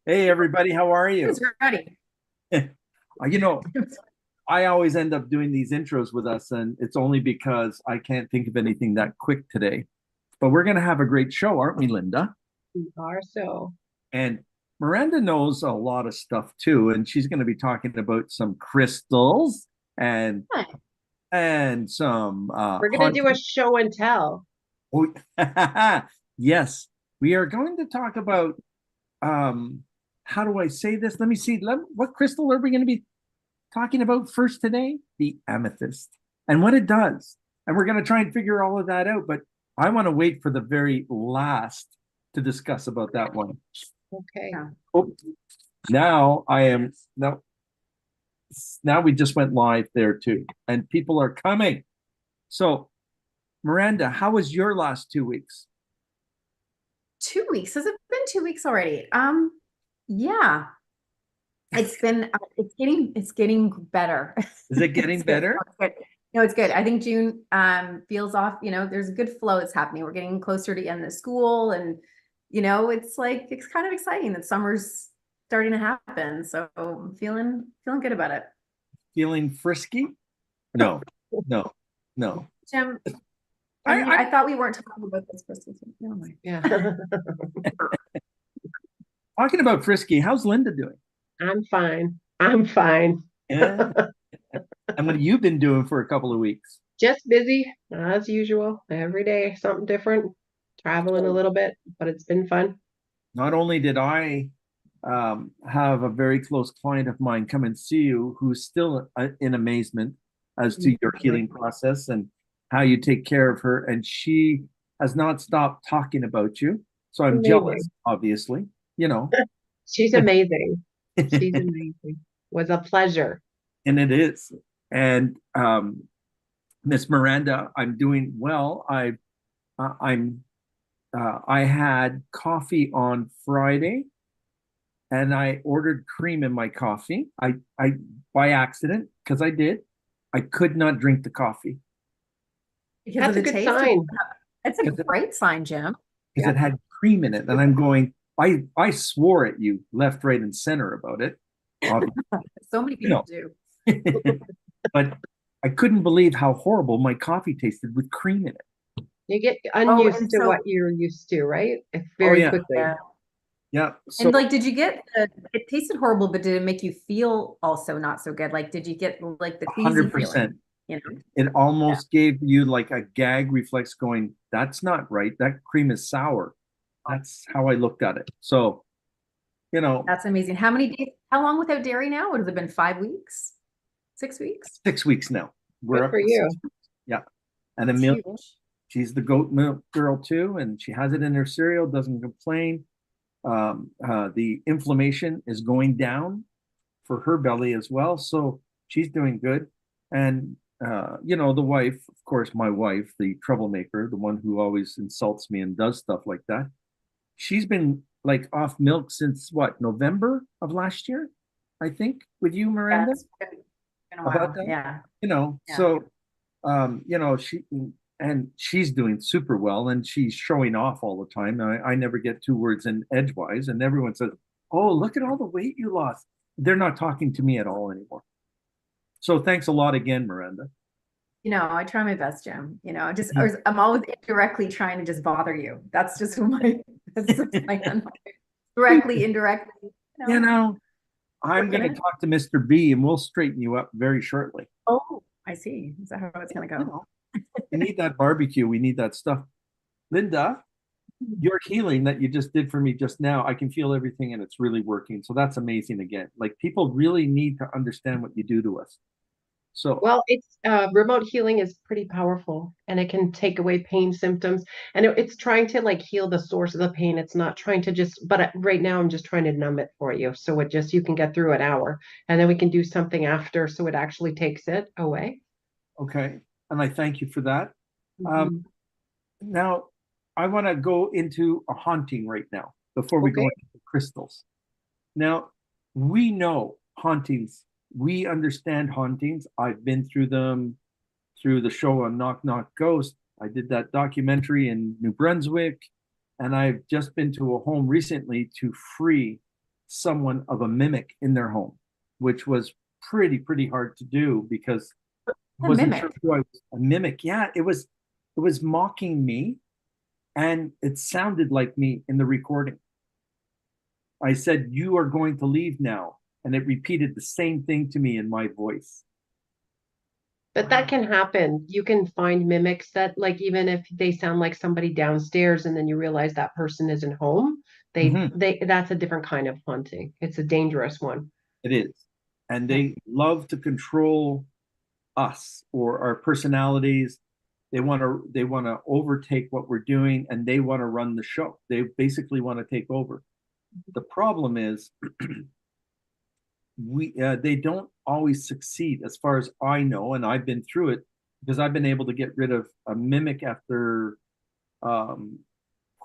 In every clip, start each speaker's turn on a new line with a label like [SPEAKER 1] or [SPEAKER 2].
[SPEAKER 1] Hey, everybody, how are you?
[SPEAKER 2] It's ready.
[SPEAKER 1] You know, I always end up doing these intros with us, and it's only because I can't think of anything that quick today. But we're going to have a great show, aren't we, Linda?
[SPEAKER 2] We are so.
[SPEAKER 1] And Miranda knows a lot of stuff too, and she's going to be talking about some crystals and
[SPEAKER 2] Hi.
[SPEAKER 1] some
[SPEAKER 2] We're gonna do a
[SPEAKER 1] haunting.
[SPEAKER 2] show and tell.
[SPEAKER 1] Oh, yes, we are going to talk about how do I say this? Let me see. What crystal are we going to be talking about first today? The amethyst and what it does. And we're going to try and figure all of that out. But I want to wait for the very last to discuss about that one.
[SPEAKER 2] Okay.
[SPEAKER 1] Yeah. Oh, now I am now we just went live there too, and people are coming. So, Miranda, how was your last 2 weeks?
[SPEAKER 3] 2 weeks. Has it been 2 weeks already? Yeah. It's getting better.
[SPEAKER 1] Is it getting
[SPEAKER 3] It's good. No,
[SPEAKER 1] better?
[SPEAKER 3] it's good. No, it's good. I think June feels off, there's a good flow that's happening. We're getting closer to the end of school and it's kind of exciting that summer's starting to happen. So I'm feeling good about it.
[SPEAKER 1] Feeling frisky? No, no, no.
[SPEAKER 3] Jim,
[SPEAKER 1] I
[SPEAKER 3] I thought we weren't talking about this Christmas. Never mind.
[SPEAKER 2] Yeah.
[SPEAKER 1] talking about frisky. How's Linda doing?
[SPEAKER 2] I'm fine. I'm fine.
[SPEAKER 1] Yeah. And what have you been doing for a couple of weeks?
[SPEAKER 2] Just busy as usual. Every day, something different. Traveling a little bit, but it's been fun.
[SPEAKER 1] Not only did I have a very close client of mine come and see you who's still in amazement as to your healing process and how you take care of her. And she has not stopped talking about you. So I'm jealous,
[SPEAKER 2] Amazing.
[SPEAKER 1] obviously, you know,
[SPEAKER 2] She's amazing. She's amazing. Was a pleasure.
[SPEAKER 1] and it is. And Miss Miranda, I'm doing well. I'm I had coffee on Friday and I ordered cream in my coffee. I by accident, because I did. I could not drink the coffee
[SPEAKER 3] Because of
[SPEAKER 2] That's a
[SPEAKER 3] the
[SPEAKER 2] good
[SPEAKER 3] taste, or
[SPEAKER 2] sign.
[SPEAKER 3] it's a great sign, Jim.
[SPEAKER 1] because
[SPEAKER 2] Yeah.
[SPEAKER 1] it had cream in it. And I'm going, I swore at you left, right, and center about it. Obviously,
[SPEAKER 3] So many
[SPEAKER 1] you
[SPEAKER 3] people
[SPEAKER 1] know.
[SPEAKER 3] do.
[SPEAKER 1] But I couldn't believe how horrible my coffee tasted with cream in it.
[SPEAKER 2] You get
[SPEAKER 3] Oh,
[SPEAKER 2] unused
[SPEAKER 3] and
[SPEAKER 2] to what
[SPEAKER 3] so
[SPEAKER 2] you're used to, right? It's
[SPEAKER 1] Oh
[SPEAKER 2] very
[SPEAKER 1] yeah.
[SPEAKER 2] quickly.
[SPEAKER 3] yeah.
[SPEAKER 1] Yeah. So
[SPEAKER 3] And like, did you get it tasted horrible, but did it make you feel also not so good? Like, did you get like the queasy feeling?
[SPEAKER 1] 100%.
[SPEAKER 3] You know?
[SPEAKER 1] It
[SPEAKER 3] Yeah.
[SPEAKER 1] almost gave you like a gag reflex going, that's not right. That cream is sour. That's how I looked at it. So, you know,
[SPEAKER 3] That's amazing. How many days? How long without dairy now? Would it have been 5 weeks? 6 weeks?
[SPEAKER 1] 6 weeks now. We're
[SPEAKER 2] Good
[SPEAKER 1] up
[SPEAKER 2] for
[SPEAKER 1] to
[SPEAKER 2] you.
[SPEAKER 1] 6 weeks. Yeah. And
[SPEAKER 3] That's
[SPEAKER 1] Amelia,
[SPEAKER 3] huge.
[SPEAKER 1] she's the goat milk girl too, and she has it in her cereal, doesn't complain. The inflammation is going down for her belly as well. So she's doing good. And, the wife, of course, my wife, the troublemaker, the one who always insults me and does stuff like that, she's been like off milk since what, November of last year, I think, with you,
[SPEAKER 3] Yeah,
[SPEAKER 1] Miranda,
[SPEAKER 3] it's been a
[SPEAKER 1] about
[SPEAKER 3] while.
[SPEAKER 1] that.
[SPEAKER 3] Yeah. Yeah.
[SPEAKER 1] So, she and she's doing super well and she's showing off all the time. I never get two words in edgewise, and everyone says, oh, look at all the weight you lost. They're not talking to me at all anymore. So thanks a lot again, Miranda.
[SPEAKER 3] I try my best, Jim. I'm always indirectly trying to just bother you. That's just my that's the plan. Directly, indirectly,
[SPEAKER 1] you know, I'm
[SPEAKER 3] working
[SPEAKER 1] going to
[SPEAKER 3] it.
[SPEAKER 1] talk to Mr. B and we'll straighten you up very shortly.
[SPEAKER 3] Oh, I see. Is that how it's gonna
[SPEAKER 1] You
[SPEAKER 3] go?
[SPEAKER 1] know, we need that barbecue. We need that stuff. Linda, your healing that you just did for me just now, I can feel everything and it's really working. So that's amazing again. Like people really need to understand what you do to us. So
[SPEAKER 2] Well, it's remote healing is pretty powerful and it can take away pain symptoms. And it's trying to like heal the source of the pain. It's not trying to just, but right now I'm just trying to numb it for you. So you can get through an hour and then we can do something after. So it actually takes it away.
[SPEAKER 1] okay. And I thank you for that. Um,
[SPEAKER 2] Mhm.
[SPEAKER 1] now, I want to go into a haunting right now before we go
[SPEAKER 2] Okay.
[SPEAKER 1] into the crystals. Now, we know hauntings. We understand hauntings. I've been through them through the show on Knock Knock Ghost. I did that documentary in New Brunswick. And I've just been to a home recently to free someone of a mimic in their home, which was pretty hard to do because I
[SPEAKER 3] A
[SPEAKER 1] wasn't sure
[SPEAKER 3] mimic.
[SPEAKER 1] who I was. A mimic. Yeah, it was mocking me and it sounded like me in the recording. I said, "You are going to leave now." And it repeated the same thing to me in my voice.
[SPEAKER 2] But that can happen. You can find mimics that, like, even if they sound like somebody downstairs and then you realize that person isn't home,
[SPEAKER 1] Mhm.
[SPEAKER 2] that's a different kind of haunting. It's a dangerous one.
[SPEAKER 1] It is. And
[SPEAKER 2] Yeah.
[SPEAKER 1] they love to control us or our personalities. They want to overtake what we're doing and they want to run the show. They basically want to take over. The problem is they don't always succeed as far as I know, and I've been through it because I've been able to get rid of a mimic after um,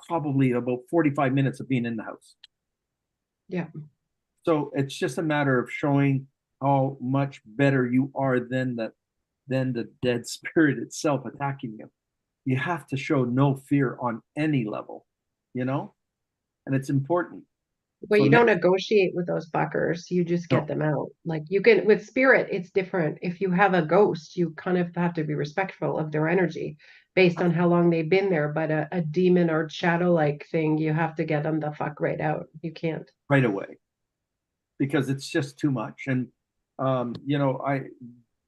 [SPEAKER 1] probably about 45 minutes of being in the house.
[SPEAKER 2] Yeah.
[SPEAKER 1] So it's just a matter of showing how much better you are than the dead spirit itself attacking you. You have to show no fear on any level, you know, and it's important.
[SPEAKER 2] Well,
[SPEAKER 1] So
[SPEAKER 2] you don't
[SPEAKER 1] next,
[SPEAKER 2] negotiate with those fuckers. You just get
[SPEAKER 1] no,
[SPEAKER 2] them out. Like you can with spirit, it's different. If you have a ghost, you kind of have to be respectful of their energy based on how long they've been there. But a demon or shadow-like thing, you have to get them the fuck right out. You can't.
[SPEAKER 1] right away because it's just too much. And I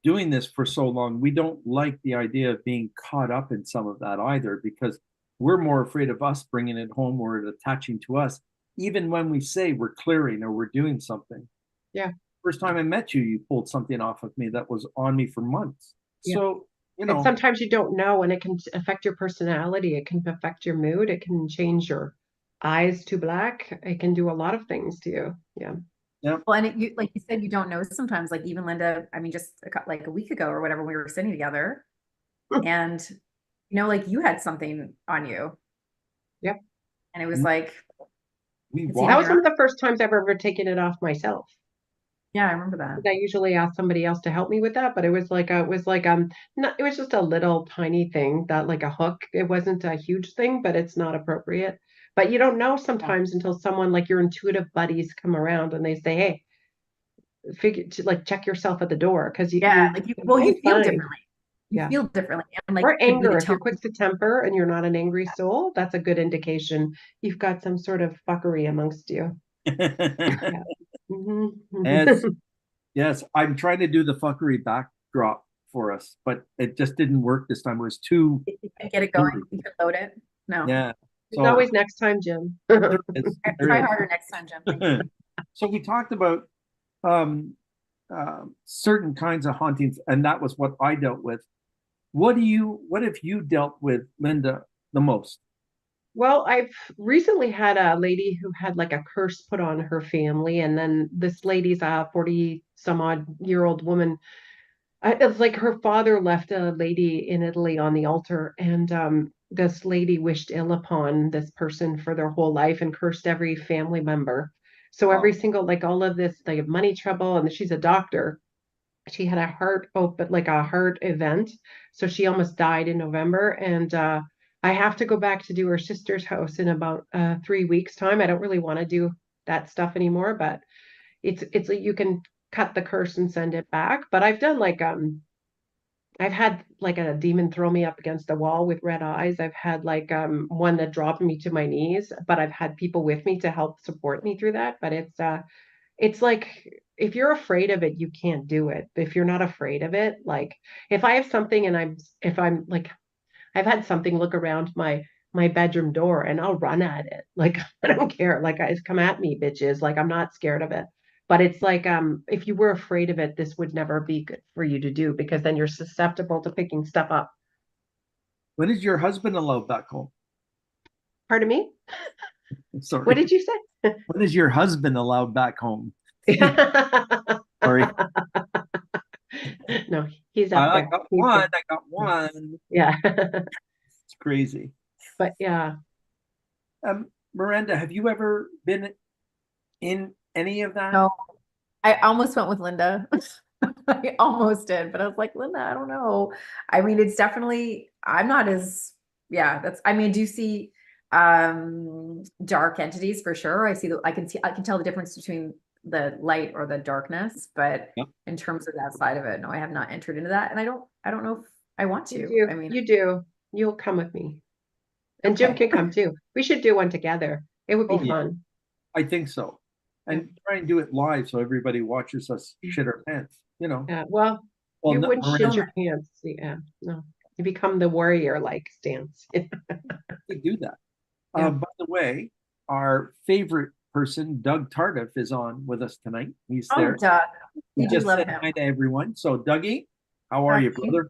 [SPEAKER 1] doing this for so long, we don't like the idea of being caught up in some of that either because we're more afraid of us bringing it home or it attaching to us, even when we say we're clearing or we're doing something.
[SPEAKER 2] Yeah.
[SPEAKER 1] First time I met you, you pulled something off of me that was on me for months.
[SPEAKER 2] Yeah.
[SPEAKER 1] So,
[SPEAKER 2] And sometimes you don't know, and it can affect your personality. It can affect your mood. It can change your eyes to black. It can do a lot of things to you. Yeah.
[SPEAKER 1] yeah,
[SPEAKER 3] Well, and you, like you said, you don't know sometimes, like even Linda, I mean, just like a week ago or whatever, we were sitting together and, like you had something on you
[SPEAKER 2] Yep.
[SPEAKER 3] and it was like,
[SPEAKER 1] we
[SPEAKER 3] it's
[SPEAKER 2] That
[SPEAKER 3] either
[SPEAKER 1] walked.
[SPEAKER 2] was
[SPEAKER 3] you're
[SPEAKER 2] one
[SPEAKER 3] not,
[SPEAKER 2] of the first times I've ever taken it off myself.
[SPEAKER 3] yeah, I remember that.
[SPEAKER 2] I usually ask somebody else to help me with that, but it was like not it was just a little tiny thing that like a hook. It wasn't a huge thing, but it's not appropriate. But you don't know
[SPEAKER 3] Yeah.
[SPEAKER 2] sometimes until someone like your intuitive buddies come around and they say, "Hey, figure to like check yourself at the door," because you
[SPEAKER 3] Yeah.
[SPEAKER 2] you
[SPEAKER 3] Like
[SPEAKER 2] you
[SPEAKER 3] you
[SPEAKER 2] might
[SPEAKER 3] feel
[SPEAKER 2] find,
[SPEAKER 3] differently. You
[SPEAKER 2] yeah.
[SPEAKER 3] feel differently. And like,
[SPEAKER 2] Or
[SPEAKER 3] could be the
[SPEAKER 2] anger. If you're
[SPEAKER 3] tone.
[SPEAKER 2] quick to temper and you're not an angry soul, that's a good indication you've got some sort of fuckery amongst you. Yeah.
[SPEAKER 1] Yes,
[SPEAKER 2] Mhm.
[SPEAKER 1] yes. I'm trying to do the fuckery backdrop for us, but it just didn't work this time. It was too
[SPEAKER 3] If you can get it going,
[SPEAKER 1] blurry.
[SPEAKER 3] you can load it. No.
[SPEAKER 1] Yeah.
[SPEAKER 2] There's
[SPEAKER 1] So
[SPEAKER 2] always next time, Jim.
[SPEAKER 1] there is,
[SPEAKER 3] Try
[SPEAKER 1] there
[SPEAKER 3] harder next time, Jim. Thank
[SPEAKER 1] is.
[SPEAKER 3] you.
[SPEAKER 1] So we talked about um, certain kinds of hauntings, and that was what I dealt with. What have you dealt with, Linda, the most?
[SPEAKER 2] Well, I've recently had a lady who had like a curse put on her family, and then this lady's a 40 some odd year old woman. It's like her father left a lady in Italy on the altar, and this lady wished ill upon this person for their whole life and cursed every family member. So every
[SPEAKER 1] Wow.
[SPEAKER 2] single, like all of this, like money trouble, and she's a doctor. She had a heart open, like a heart event. So she almost died in November. And I have to go back to do her sister's house in about 3 weeks' time. I don't really want to do that stuff anymore, but it's like you can cut the curse and send it back. But I've done like I've had like a demon throw me up against the wall with red eyes. I've had like one that dropped me to my knees, but I've had people with me to help support me through that. But it's like if you're afraid of it, you can't do it. But if you're not afraid of it, like if I have something and if I'm like I've had something look around my bedroom door and I'll run at it. Like I don't care. Like guys, come at me, bitches. Like I'm not scared of it. But it's like if you were afraid of it, this would never be good for you to do because then you're susceptible to picking stuff up.
[SPEAKER 1] When is your husband allowed back home?
[SPEAKER 2] Pardon me? What
[SPEAKER 1] Sorry.
[SPEAKER 2] did you say?
[SPEAKER 1] When is your husband allowed back home? Sorry.
[SPEAKER 2] No, he's up
[SPEAKER 1] I
[SPEAKER 2] there.
[SPEAKER 1] got
[SPEAKER 2] He's
[SPEAKER 1] one.
[SPEAKER 2] good.
[SPEAKER 1] I got one.
[SPEAKER 2] Yeah.
[SPEAKER 1] It's crazy.
[SPEAKER 2] But yeah.
[SPEAKER 1] Miranda, have you ever been in any of that?
[SPEAKER 3] No, I almost went with Linda. I almost did, but I was like, Linda, I don't know. I mean, it's definitely, I'm not as, yeah, that's, I mean, do you see, Dark entities for sure. I can tell the difference between the light or the darkness, but
[SPEAKER 1] Yep.
[SPEAKER 3] in terms of that side of it, no, I have not entered into that. And I don't know if I want to.
[SPEAKER 2] You
[SPEAKER 3] I mean,
[SPEAKER 2] you do. You'll come with me. And Jim
[SPEAKER 3] okay.
[SPEAKER 2] can come too. We should do one together. It would be
[SPEAKER 1] Oh, yeah.
[SPEAKER 2] fun.
[SPEAKER 1] I think so. And try and do it live so everybody watches us shit our pants, you know.
[SPEAKER 2] Well,
[SPEAKER 1] Well,
[SPEAKER 2] you
[SPEAKER 1] no,
[SPEAKER 2] wouldn't shit
[SPEAKER 1] Miranda,
[SPEAKER 2] your pants. Yeah, no. You become the warrior like stance.
[SPEAKER 1] we do that.
[SPEAKER 2] Yeah.
[SPEAKER 1] By the way, our favorite person, Doug Tardif, is on with us tonight. He's
[SPEAKER 3] Oh,
[SPEAKER 1] there.
[SPEAKER 3] Doug.
[SPEAKER 1] He
[SPEAKER 3] We do
[SPEAKER 1] just
[SPEAKER 3] love
[SPEAKER 1] said
[SPEAKER 3] him.
[SPEAKER 1] hi to everyone. So, Dougie, how are you,
[SPEAKER 3] Dougie.
[SPEAKER 1] brother?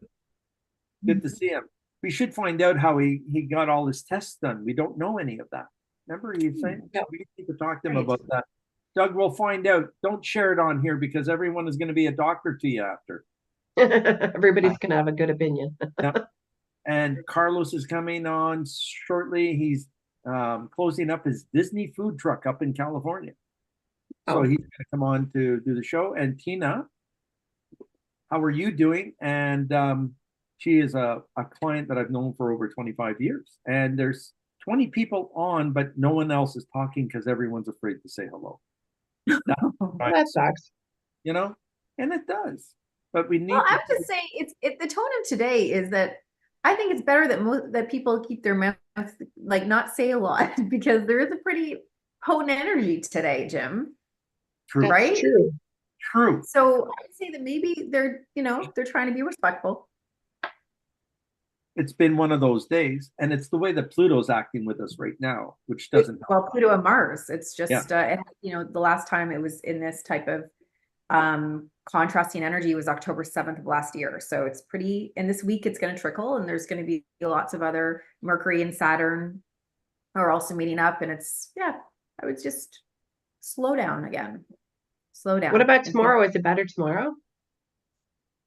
[SPEAKER 1] Good to see him. We should find out how he got all his tests done. We don't know any of that. Remember, he saying
[SPEAKER 2] No.
[SPEAKER 1] we need to talk to him
[SPEAKER 3] Right.
[SPEAKER 1] about that. Doug, we'll find out. Don't share it on here because everyone is going to be a doctor to you after.
[SPEAKER 2] Everybody's gonna have a good opinion.
[SPEAKER 1] Yeah. And Carlos is coming on shortly. He's closing up his Disney food truck up in California. So
[SPEAKER 2] Oh.
[SPEAKER 1] he's going to come on to do the show. And Tina, how are you doing? And she is a client that I've known for over 25 years. And there's 20 people on, but no one else is talking because everyone's afraid to say hello.
[SPEAKER 2] That sucks.
[SPEAKER 1] You know, and it does. But we need
[SPEAKER 3] Well, I
[SPEAKER 1] to
[SPEAKER 3] would just say the tone of today is that I think it's better that people keep their mouths, like, not say a lot because there is a pretty potent energy today, Jim.
[SPEAKER 1] true.
[SPEAKER 2] That's
[SPEAKER 3] Right?
[SPEAKER 2] true.
[SPEAKER 1] True.
[SPEAKER 3] So I would say that maybe they're trying to be respectful.
[SPEAKER 1] It's been one of those days, and it's the way that Pluto's acting with us right now, which doesn't help.
[SPEAKER 3] Well, Pluto and Mars. It's just
[SPEAKER 1] Yeah.
[SPEAKER 3] the last time it was in this type of contrasting energy was October 7th of last year. So it's pretty, and this week it's going to trickle, and there's going to be lots of other Mercury and Saturn are also meeting up, and I would just slow down again. Slow down.
[SPEAKER 2] What about tomorrow? Is it better tomorrow?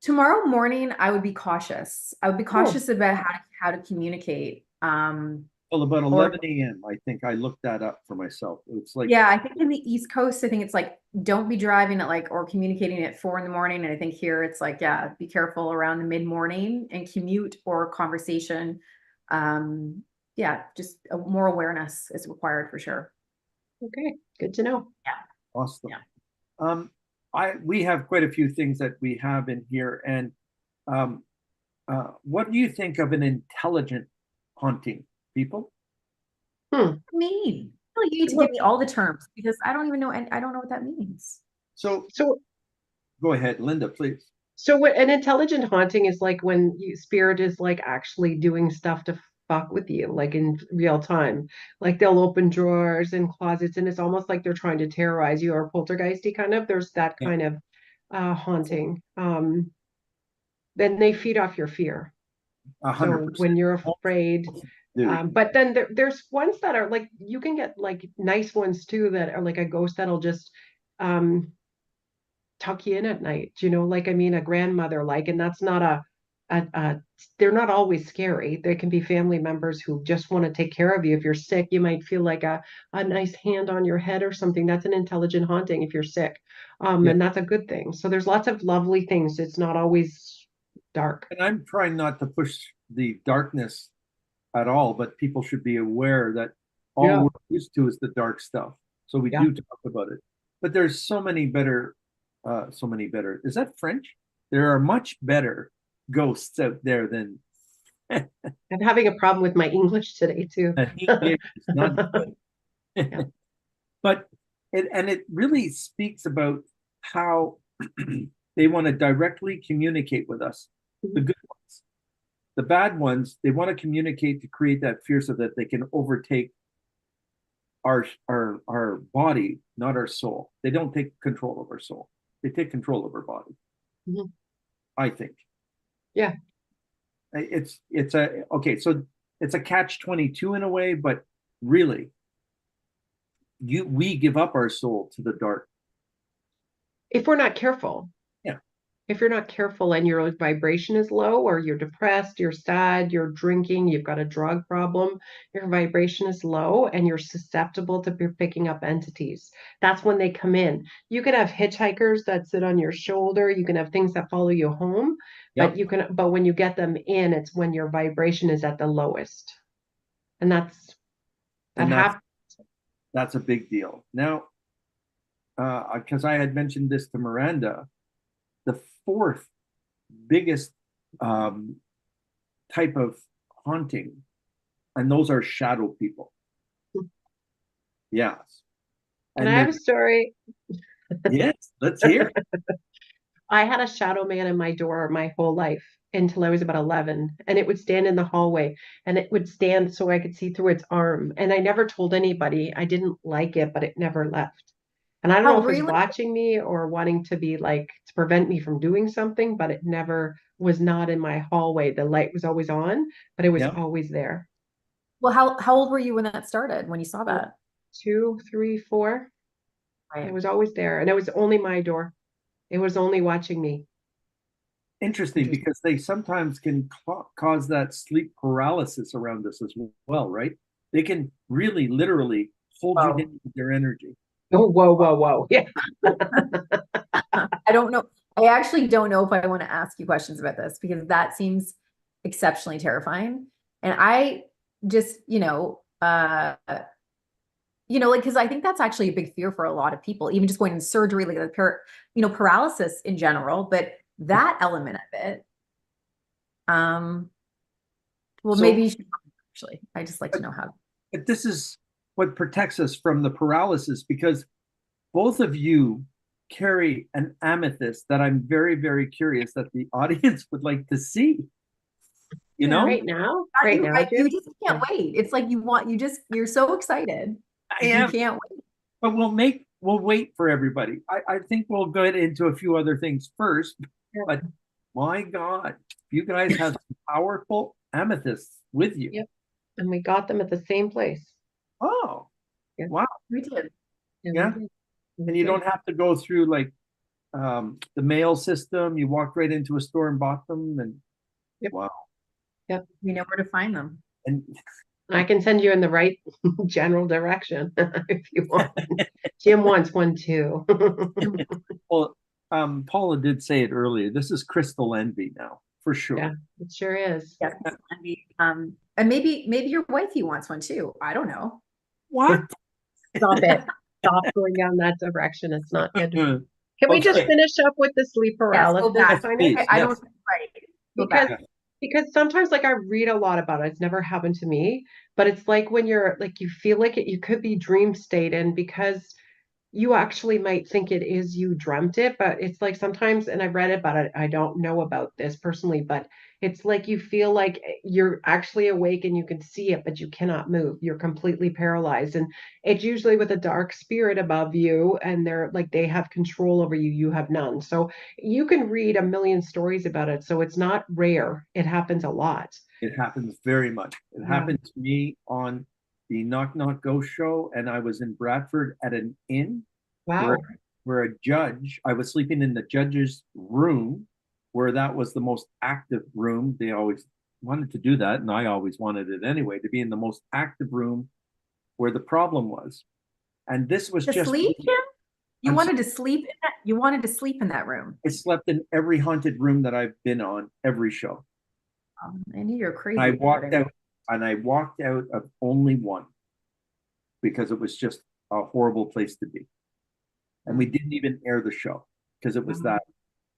[SPEAKER 3] Tomorrow morning, I would be cautious. I would be cautious about how to communicate.
[SPEAKER 1] Well, about 11 a.m., I think I looked that up for myself. It's like,
[SPEAKER 3] Yeah, I think in the East Coast, I think it's like, don't be driving at or communicating at 4 a.m. And I think here it's like, yeah, be careful around the mid-morning and commute or conversation. Just more awareness is required for sure.
[SPEAKER 2] Okay, good to know.
[SPEAKER 3] Yeah.
[SPEAKER 1] awesome.
[SPEAKER 3] Yeah.
[SPEAKER 1] We have quite a few things that we have in here. And what do you think of an intelligent haunting, people?
[SPEAKER 3] I mean, you need to give me all the terms because I don't even know, and I don't know what that means.
[SPEAKER 1] So go ahead, Linda, please.
[SPEAKER 2] So what an intelligent haunting is like when spirit is like actually doing stuff to fuck with you, like in real time. Like they'll open drawers and closets, and it's almost like they're trying to terrorize you or poltergeisty kind of. There's that kind of haunting. Then they feed off your fear.
[SPEAKER 1] 100%.
[SPEAKER 2] So when you're afraid, but then there's ones that are like, you can get like nice ones too that are like a ghost that'll just tuck you in at night, like, I mean, a grandmother, like, and that's not they're not always scary. There can be family members who just want to take care of you. If you're sick, you might feel like a nice hand on your head or something. That's an intelligent haunting if you're sick. And that's a good thing. So there's lots of lovely things. It's not always dark.
[SPEAKER 1] And I'm trying not to push the darkness at all, but people should be aware that all we're used to is the dark stuff. So we do talk about it. But there's so many better, is that French? There are much better ghosts out there than
[SPEAKER 2] I'm having a problem with my English today too.
[SPEAKER 1] English is not good. But it really speaks about how they want to directly communicate with us. The good ones. The bad ones, they want to communicate to create that fear so that they can overtake our body, not our soul. They don't take control of our soul. They take control of our body.
[SPEAKER 2] Mm-hmm.
[SPEAKER 1] I think.
[SPEAKER 2] Yeah.
[SPEAKER 1] It's a catch-22 in a way, but really, we give up our soul to the dark.
[SPEAKER 2] If we're not careful. If you're not careful and your vibration is low, or you're depressed, you're sad, you're drinking, you've got a drug problem, your vibration is low and you're susceptible to picking up entities. That's when they come in. You can have hitchhikers that sit on your shoulder. You can have things that follow you home, but when you get them in, it's when your vibration is at the lowest. And that's That
[SPEAKER 1] And
[SPEAKER 2] happens.
[SPEAKER 1] that's a big deal. Now, because I had mentioned this to Miranda, the fourth biggest um, type of haunting, and those are shadow people. Yes.
[SPEAKER 2] And
[SPEAKER 1] And
[SPEAKER 2] I have
[SPEAKER 1] then,
[SPEAKER 2] a story.
[SPEAKER 1] yes, let's hear.
[SPEAKER 2] I had a shadow man in my door my whole life until I was about 11, and it would stand in the hallway, and it would stand so I could see through its arm. And I never told anybody. I didn't like it, but it never left. And I don't know
[SPEAKER 3] Oh,
[SPEAKER 2] if it was
[SPEAKER 3] really?
[SPEAKER 2] watching me or wanting to be like to prevent me from doing something, but it never was not in my hallway. The light was always on, but it was
[SPEAKER 1] Yeah.
[SPEAKER 2] always there.
[SPEAKER 3] Well, how old were you when that started, when you saw that?
[SPEAKER 2] 2, 3, 4. It
[SPEAKER 3] Right.
[SPEAKER 2] was always there, and it was only my door. It was only watching me.
[SPEAKER 1] Interesting,
[SPEAKER 3] Interesting.
[SPEAKER 1] because they sometimes can cause that sleep paralysis around us as well, right? They can really literally hold you
[SPEAKER 3] Wow.
[SPEAKER 1] down with their energy.
[SPEAKER 2] Oh, whoa, whoa, whoa. Yeah.
[SPEAKER 3] I don't know. I actually don't know if I want to ask you questions about this because that seems exceptionally terrifying. And I just, like, because I think that's actually a big fear for a lot of people, even just going in surgery, like paralysis in general, but that element of it, well,
[SPEAKER 1] So,
[SPEAKER 3] maybe you should actually, I just like to
[SPEAKER 1] but,
[SPEAKER 3] know how.
[SPEAKER 1] but this is what protects us from the paralysis, because both of you carry an amethyst that I'm very, very curious that the audience would like to see. You know,
[SPEAKER 2] Right now?
[SPEAKER 3] Are
[SPEAKER 2] Right
[SPEAKER 3] you,
[SPEAKER 2] now,
[SPEAKER 3] you
[SPEAKER 2] Jim?
[SPEAKER 3] just can't wait. It's like you're so excited.
[SPEAKER 1] I
[SPEAKER 3] You
[SPEAKER 1] am,
[SPEAKER 3] can't wait.
[SPEAKER 1] but we'll wait for everybody. I think we'll get into a few other things first,
[SPEAKER 2] Yep.
[SPEAKER 1] but my God, you guys have some powerful amethysts with you.
[SPEAKER 2] Yep. And we got them at the same place.
[SPEAKER 1] Oh,
[SPEAKER 2] Yeah.
[SPEAKER 1] wow.
[SPEAKER 3] We did.
[SPEAKER 2] Yeah, we
[SPEAKER 1] Yeah.
[SPEAKER 2] did. We
[SPEAKER 1] And you
[SPEAKER 2] did.
[SPEAKER 1] don't have to go through like the mail system. You walked right into a store and bought them, and
[SPEAKER 2] Yep.
[SPEAKER 1] wow.
[SPEAKER 2] Yep.
[SPEAKER 3] We know where to find them.
[SPEAKER 1] And
[SPEAKER 2] I can send you in the right general direction if you want. Jim wants one too.
[SPEAKER 1] well, Paula did say it earlier. This is crystal envy now, for sure.
[SPEAKER 2] Yeah, it sure is.
[SPEAKER 3] Yes. And maybe your wifey wants one too. I don't know.
[SPEAKER 1] What?
[SPEAKER 2] Stop it. Stop going down that direction. It's not good. Can we just
[SPEAKER 1] Okay.
[SPEAKER 2] finish up with the sleep
[SPEAKER 3] Yes, go
[SPEAKER 2] paralysis
[SPEAKER 3] back.
[SPEAKER 1] Yes,
[SPEAKER 2] kind of?
[SPEAKER 1] please.
[SPEAKER 3] I
[SPEAKER 1] Yes.
[SPEAKER 3] don't, right. Go
[SPEAKER 2] Because
[SPEAKER 3] back.
[SPEAKER 2] because sometimes like I read a lot about it. It's never happened to me, but it's like when you're like you feel like it, you could be dream state, and because you actually might think it is you dreamt it, but it's like sometimes, and I read about it, I don't know about this personally, but it's like you feel like you're actually awake and you can see it, but you cannot move. You're completely paralyzed. And it's usually with a dark spirit above you, and they're like they have control over you, you have none. So you can read a million stories about it. So it's not rare. It happens a lot.
[SPEAKER 1] It happens very much. It
[SPEAKER 2] Yeah.
[SPEAKER 1] happened to me on the Knock Knock Ghost show, and I was in Bradford at an inn where
[SPEAKER 2] Wow.
[SPEAKER 1] where a judge, I was sleeping in the judge's room, where that was the most active room. They always wanted to do that, and I always wanted it anyway, to be in the most active room where the problem was. And this was
[SPEAKER 3] To
[SPEAKER 1] just
[SPEAKER 3] sleep, Kim? You
[SPEAKER 1] I'm
[SPEAKER 3] wanted to sleep in that? You wanted to sleep in that room.
[SPEAKER 1] I slept in every haunted room that I've been on, every show.
[SPEAKER 3] I knew you're crazy.
[SPEAKER 1] I
[SPEAKER 3] if you
[SPEAKER 1] walked
[SPEAKER 3] didn't.
[SPEAKER 1] out, and I walked out of only one because it was just a horrible place to be. And we didn't even air the show because it was that.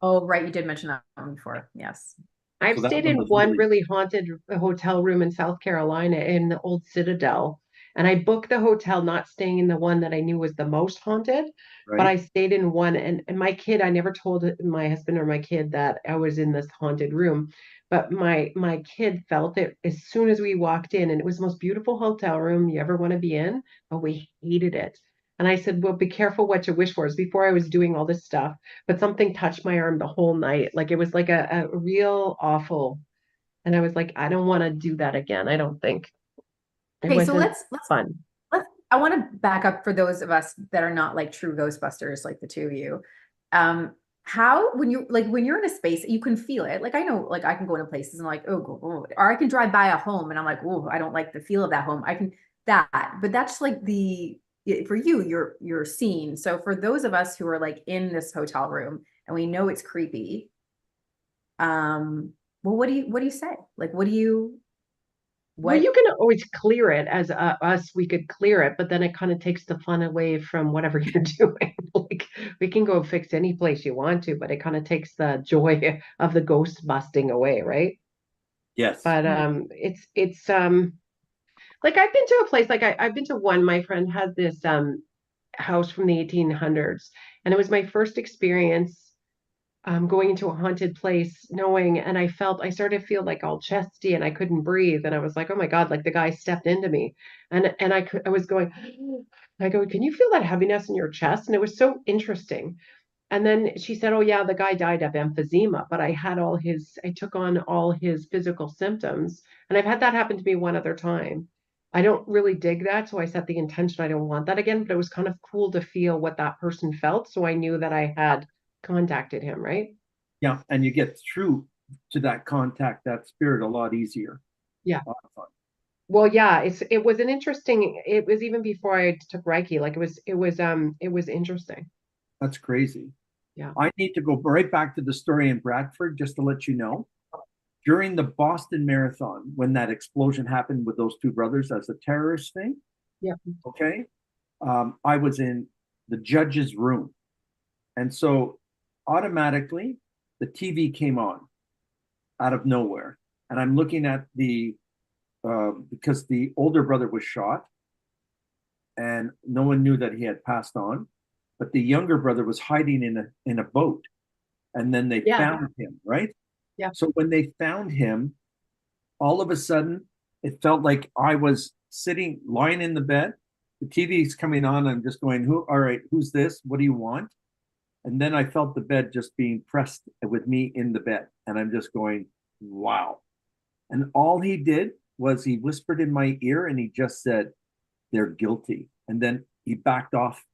[SPEAKER 3] Oh, right. You did mention that one before. Yes.
[SPEAKER 2] I've
[SPEAKER 1] So that
[SPEAKER 2] stayed
[SPEAKER 1] one
[SPEAKER 2] in
[SPEAKER 1] was
[SPEAKER 2] one
[SPEAKER 1] really
[SPEAKER 2] really haunted hotel room in South Carolina in the old Citadel. And I booked the hotel not staying in the one that I knew was the most haunted, but
[SPEAKER 1] right.
[SPEAKER 2] I stayed in one. And my kid, I never told my husband or my kid that I was in this haunted room. But my kid felt it as soon as we walked in, and it was the most beautiful hotel room you ever want to be in, but we hated it. And I said, well, be careful what you wish for. Is before I was doing all this stuff, but something touched my arm the whole night. Like it was like a real awful. And I was like, I don't want to do that again. I don't think it
[SPEAKER 3] Okay, so
[SPEAKER 2] wasn't
[SPEAKER 3] let's
[SPEAKER 2] fun.
[SPEAKER 3] I want to back up for those of us that are not like true Ghostbusters, like the two of you. How when you're in a space, you can feel it. Like I know, like I can go into places and like, or I can drive by a home and I'm like, oh, I don't like the feel of that home. I can but that's like for you, you're seen. So for those of us who are like in this hotel room and we know it's creepy, well, what do you say? Like, what do you
[SPEAKER 2] Well,
[SPEAKER 3] What
[SPEAKER 2] you can always clear it as us, we could clear it, but then it kind of takes the fun away from whatever you're doing. Like we can go fix any place you want to, but it kind of takes the joy of the ghost busting away, right?
[SPEAKER 1] Yes.
[SPEAKER 2] But
[SPEAKER 3] Mm.
[SPEAKER 2] it's like I've been to a place like I've been to one, my friend had this house from the 1800s, and it was my first experience going into a haunted place, knowing, and I started to feel like all chesty and I couldn't breathe. And I was like, oh my God, like the guy stepped into me. And I was going, I go, can you feel that heaviness in your chest? And it was so interesting. And then she said, oh yeah, the guy died of emphysema, but I took on all his physical symptoms. And I've had that happen to me one other time. I don't really dig that. So I set the intention, I don't want that again, but it was kind of cool to feel what that person felt. So I knew that I had contacted him, right?
[SPEAKER 1] Yeah. And you get through to that contact, that spirit a lot easier.
[SPEAKER 2] Yeah.
[SPEAKER 1] A lot of fun.
[SPEAKER 2] Well, yeah, it was an interesting, it was even before I took Reiki, like it was interesting.
[SPEAKER 1] That's crazy.
[SPEAKER 2] Yeah.
[SPEAKER 1] I need to go right back to the story in Bradford just to let you know. During the Boston Marathon, when that explosion happened with those two brothers as a terrorist thing,
[SPEAKER 2] Yeah.
[SPEAKER 1] okay, I was in the judge's room. And so automatically the TV came on out of nowhere. And I'm looking at because the older brother was shot and no one knew that he had passed on, but the younger brother was hiding in a boat. And then they
[SPEAKER 2] Yeah.
[SPEAKER 1] found him, right?
[SPEAKER 2] Yeah.
[SPEAKER 1] So when they found him, all of a sudden, it felt like I was lying in the bed. The TV's coming on. I'm just going, all right, who's this? What do you want? And then I felt the bed just being pressed with me in the bed. And I'm just going, wow. And all he did was he whispered in my ear and he just said, they're guilty. And then he backed off,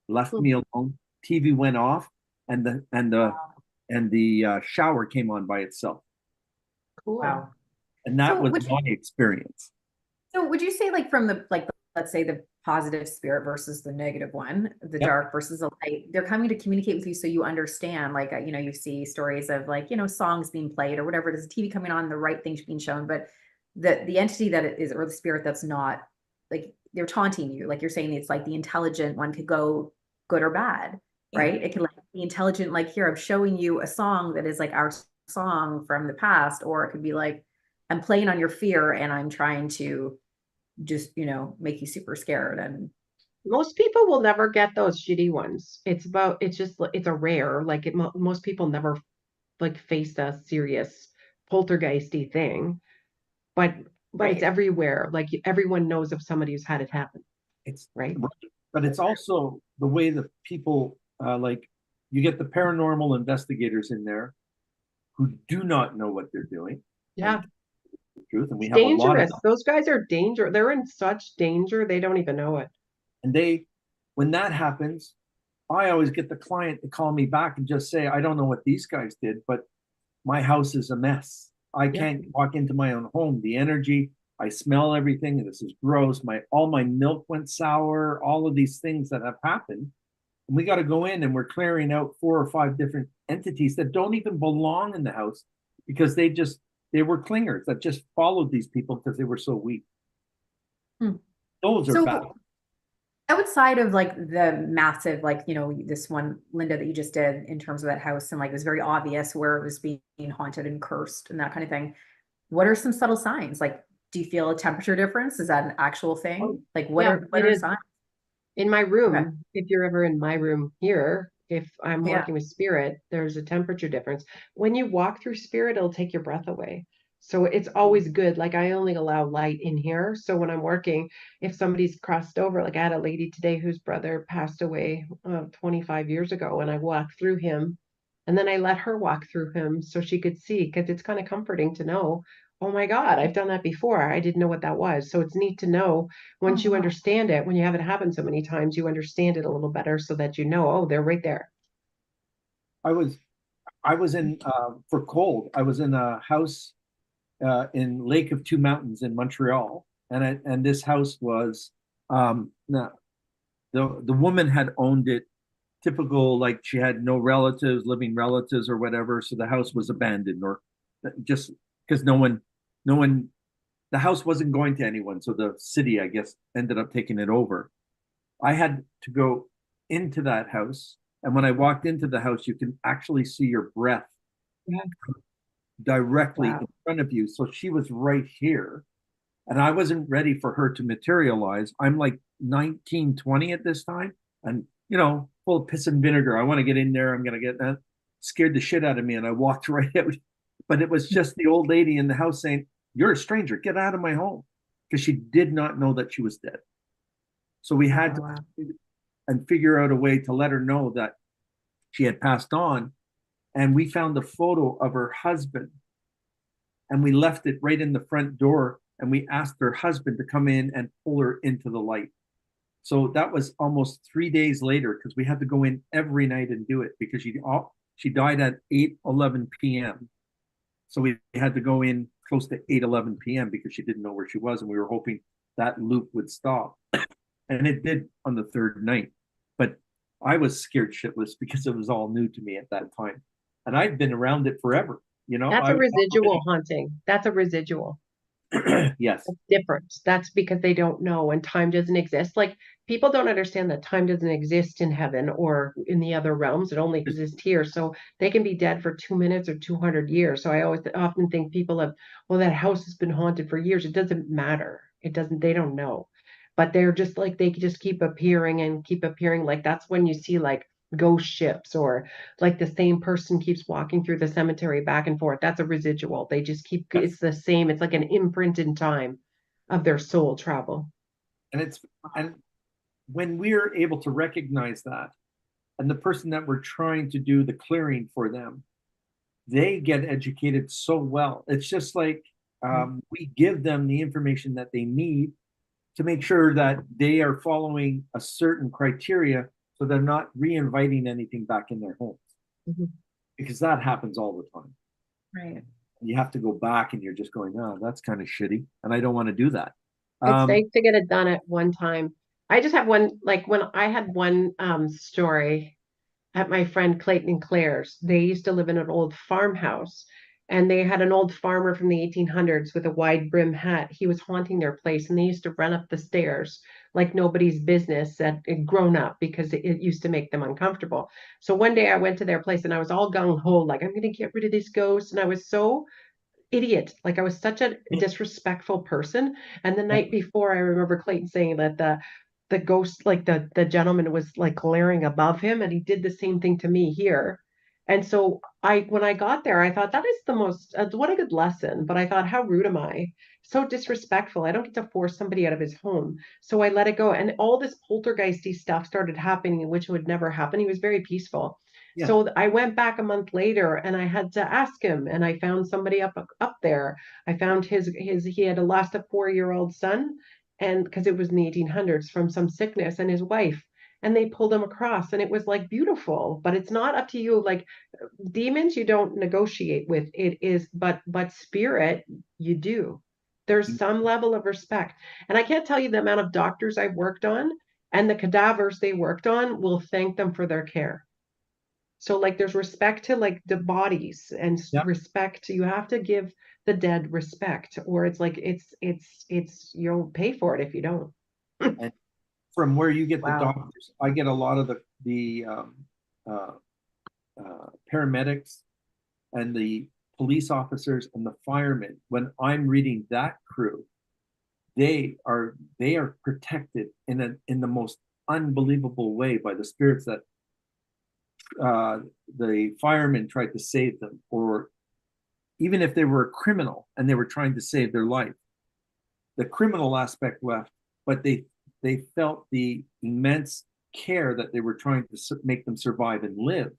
[SPEAKER 1] left me alone. TV went off, and the shower came on by itself.
[SPEAKER 2] Cool.
[SPEAKER 3] wow.
[SPEAKER 1] And that
[SPEAKER 3] So
[SPEAKER 1] was
[SPEAKER 3] which
[SPEAKER 1] my experience.
[SPEAKER 3] So would you say like from the like let's say the positive spirit versus the negative one, the
[SPEAKER 1] Yep.
[SPEAKER 3] dark versus the light, they're coming to communicate with you so you understand like you see stories of like songs being played or whatever it is, TV coming on, the right things being shown, but the entity that it is or the spirit that's not like they're taunting you, like you're saying it's like the intelligent one could go good or bad, right? It can like be intelligent, like here I'm showing you a song that is like our song from the past, or it could be like I'm playing on your fear and I'm trying to just make you super scared. And
[SPEAKER 2] Most people will never get those shitty ones. It's a rare, like most people never like face a serious poltergeisty thing, but it's
[SPEAKER 3] right,
[SPEAKER 2] everywhere. Like everyone knows of somebody who's had it happen,
[SPEAKER 1] It's
[SPEAKER 2] right?
[SPEAKER 1] but it's also the way that people like you get the paranormal investigators in there who do not know what they're doing.
[SPEAKER 2] Yeah.
[SPEAKER 1] The truth, and we
[SPEAKER 2] It's
[SPEAKER 1] have a lot of
[SPEAKER 2] dangerous.
[SPEAKER 1] them.
[SPEAKER 2] Those guys are danger. They're in such danger, they don't even know it.
[SPEAKER 1] And when that happens, I always get the client to call me back and just say, I don't know what these guys did, but my house is a mess. I
[SPEAKER 2] Yeah.
[SPEAKER 1] can't walk into my own home. The energy, I smell everything. This is gross. All my milk went sour, all of these things that have happened. And we got to go in and we're clearing out 4 or 5 different entities that don't even belong in the house because they were clingers that just followed these people because they were so weak.
[SPEAKER 3] Hmm.
[SPEAKER 1] Those are
[SPEAKER 3] so
[SPEAKER 1] bad.
[SPEAKER 3] outside of like the massive like this one, Linda, that you just did in terms of that house, and like it was very obvious where it was being haunted and cursed and that kind of thing, what are some subtle signs? Like, do you feel a temperature difference? Is that an actual thing?
[SPEAKER 2] Oh,
[SPEAKER 3] Like what
[SPEAKER 2] yeah,
[SPEAKER 3] are
[SPEAKER 2] it is.
[SPEAKER 3] signs?
[SPEAKER 2] In my
[SPEAKER 3] Okay.
[SPEAKER 2] room, if you're ever in my room here, if I'm
[SPEAKER 3] Yeah.
[SPEAKER 2] working with spirit, there's a temperature difference. When you walk through spirit, it'll take your breath away. So it's always good. Like I only allow light in here. So when I'm working, if somebody's crossed over, like I had a lady today whose brother passed away 25 years ago, and I walked through him, and then I let her walk through him so she could see, because it's kind of comforting to know, oh my God, I've done that before. I didn't know what that was. So it's neat to know once you
[SPEAKER 3] wow.
[SPEAKER 2] understand it, when you have it happen so many times, you understand it a little better so that oh, they're right there.
[SPEAKER 1] I was in for cold. I was in a house in Lake of Two Mountains in Montreal, and this house was no, the woman had owned it. Typical, like she had no relatives, living relatives or whatever, so the house was abandoned or just because no one the house wasn't going to anyone, so the city, I guess, ended up taking it over. I had to go into that house, and when I walked into the house, you can actually see your breath
[SPEAKER 2] Yeah.
[SPEAKER 1] directly
[SPEAKER 2] Wow.
[SPEAKER 1] in front of you. So she was right here, and I wasn't ready for her to materialize. I'm like 19, 20 at this time, and full of piss and vinegar. I want to get in there. I'm gonna get that. Scared the shit out of me, and I walked right out. But it was just the old lady in the house saying, "You're a stranger. Get out of my home," because she did not know that she was dead. So we had
[SPEAKER 2] Wow.
[SPEAKER 1] to and figure out a way to let her know that she had passed on. And we found a photo of her husband, and we left it right in the front door. And we asked her husband to come in and pull her into the light. So that was almost 3 days later, because we had to go in every night and do it, because she died at 8:11 p.m. So we had to go in close to 8:11 p.m. because she didn't know where she was, and we were hoping that loop would stop. And it did on the third night. But I was scared shitless because it was all new to me at that time. And I'd been around it forever.
[SPEAKER 2] That's a residual haunting. That's a residual.
[SPEAKER 1] Yes.
[SPEAKER 2] It's different. That's because they don't know and time doesn't exist. Like people don't understand that time doesn't exist in heaven or in the other realms. It only exists here. So they can be dead for 2 minutes or 200 years. So I always often think people have, well, that house has been haunted for years. It doesn't matter. It doesn't, they don't know. But they're just like, they just keep appearing and keep appearing. Like that's when you see like ghost ships or like the same person keeps walking through the cemetery back and forth. That's a residual. They just keep,
[SPEAKER 1] Yes.
[SPEAKER 2] it's the same. It's like an imprint in time of their soul travel.
[SPEAKER 1] And when we're able to recognize that, and the person that we're trying to do the clearing for them, they get educated so well. It's just like we give them the information that they need to make sure that they are following a certain criteria, so they're not re-inviting anything back in their homes.
[SPEAKER 2] Mm-hmm.
[SPEAKER 1] Because that happens all the time.
[SPEAKER 2] Right.
[SPEAKER 1] You have to go back and you're just going, oh, that's kind of shitty. And I don't want to do that.
[SPEAKER 2] It's nice to get it done at one time. I just have one, like when I had one story at my friend Clayton and Claire's. They used to live in an old farmhouse and they had an old farmer from the 1800s with a wide brim hat. He was haunting their place and they used to run up the stairs like nobody's business at grown up because it used to make them uncomfortable. So one day I went to their place and I was all gung ho, like I'm going to get rid of this ghost. And I was so idiot. Like I was such a disrespectful person. And the night before, I remember Clayton saying that the ghost, like the gentleman was like glaring above him, and he did the same thing to me here. And so when I got there, I thought that is the most what a good lesson. But I thought, how rude am I? So disrespectful. I don't get to force somebody out of his home. So I let it go. And all this poltergeisty stuff started happening, which would never happen. He was very peaceful.
[SPEAKER 1] Yeah.
[SPEAKER 2] So I went back a month later and I had to ask him, and I found somebody up there. I found his he had lost a 4-year-old son, and because it was in the 1800s from some sickness, and his wife, and they pulled him across, and it was like beautiful. But it's not up to you. Like demons, you don't negotiate with. It is, but spirit, you do. There's some level of respect, and I can't tell you the amount of doctors I've worked on, and the cadavers they worked on will thank them for their care. So like there's respect to like the bodies and
[SPEAKER 1] Yeah.
[SPEAKER 2] respect. You have to give the dead respect, or it's like it's you'll pay for it if you don't.
[SPEAKER 1] And from where you get the
[SPEAKER 2] Wow.
[SPEAKER 1] doctors, I get a lot of the uh, paramedics and the police officers and the firemen. When I'm reading that crew, they are protected in the most unbelievable way by the spirits that the firemen tried to save them, or even if they were a criminal and they were trying to save their life, the criminal aspect left, but they felt the immense care that they were trying to make them survive and live,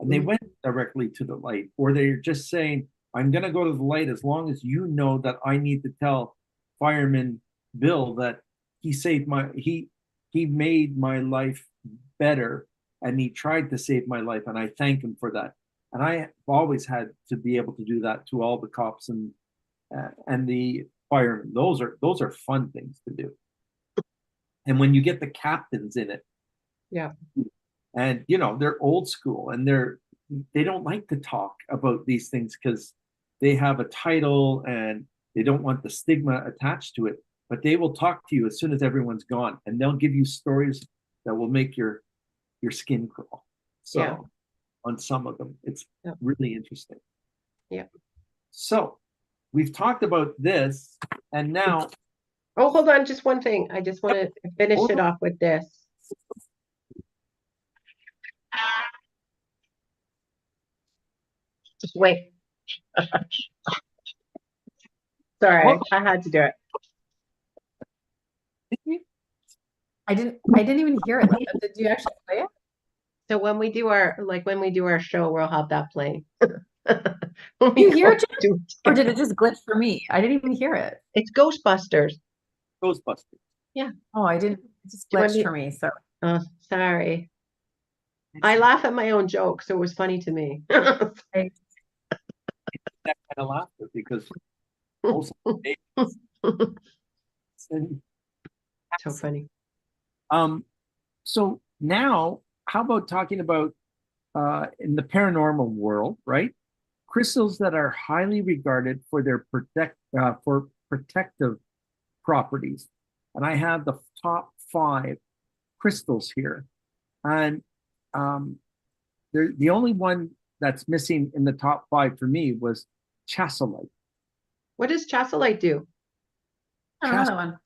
[SPEAKER 1] and they went directly to the light, or they're just saying, I'm going to go to the light as long as you know that I need to tell fireman Bill that he made my life better, and he tried to save my life, and I thank him for that. And I've always had to be able to do that to all the cops and the firemen. Those are fun things to do. And when you get the captains in it,
[SPEAKER 2] Yeah.
[SPEAKER 1] and they're old school, and they don't like to talk about these things because they have a title, and They don't want the stigma attached to it, but they will talk to you as soon as everyone's gone, and they'll give you stories that will make your skin crawl. So
[SPEAKER 2] Yeah.
[SPEAKER 1] on some of them, it's really interesting.
[SPEAKER 2] Yeah.
[SPEAKER 1] So we've talked about this, and now.
[SPEAKER 2] Oh, hold on, just one thing. I just want to finish it off with this. Just wait. Sorry, I had to do it.
[SPEAKER 3] I didn't even hear it. Did you actually play it?
[SPEAKER 2] So when we do our show, we'll have that playing.
[SPEAKER 3] Did you hear it, Jim? Or did it just glitch for me? I didn't even hear it.
[SPEAKER 2] It's Ghostbusters.
[SPEAKER 1] Ghostbusters.
[SPEAKER 2] Yeah.
[SPEAKER 3] Oh, I didn't. It just glitched for me. So.
[SPEAKER 2] Oh, sorry. I laugh at my own joke, so it was funny to me.
[SPEAKER 1] That kind of laughter because most
[SPEAKER 2] so funny.
[SPEAKER 1] So now, how about talking about in the paranormal world, right? Crystals that are highly regarded for their protective properties, and I have the top 5 crystals here, and the only one that's missing in the top 5 for me was chassolite.
[SPEAKER 2] What does chassolite do?
[SPEAKER 3] I don't know that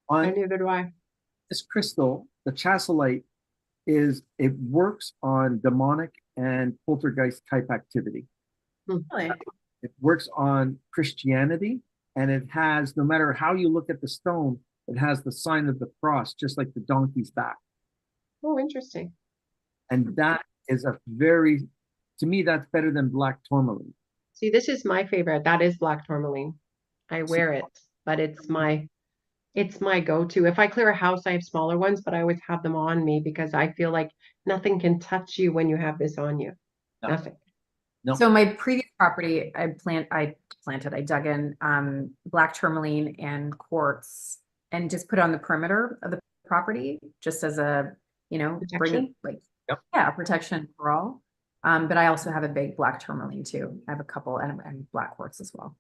[SPEAKER 3] one.
[SPEAKER 2] Neither do I.
[SPEAKER 1] This crystal, the chassolite, it works on demonic and poltergeist type activity.
[SPEAKER 3] Really?
[SPEAKER 1] It works on Christianity, and it has, no matter how you look at the stone, it has the sign of the cross, just like the donkey's back.
[SPEAKER 2] Oh, interesting.
[SPEAKER 1] And that is to me, that's better than black tourmaline.
[SPEAKER 2] See, this is my favorite. That is black tourmaline. I wear it, but it's my go-to. If I clear a house, I have smaller ones, but I always have them on me because I feel like nothing can touch you when you have this on you.
[SPEAKER 1] No.
[SPEAKER 2] Nothing.
[SPEAKER 1] No.
[SPEAKER 3] So my previous property, I dug in black tourmaline and quartz and just put it on the perimeter of the property just as a,
[SPEAKER 2] Protection?
[SPEAKER 3] Protection for all. But I also have a big black tourmaline too. I have a couple and black quartz as well.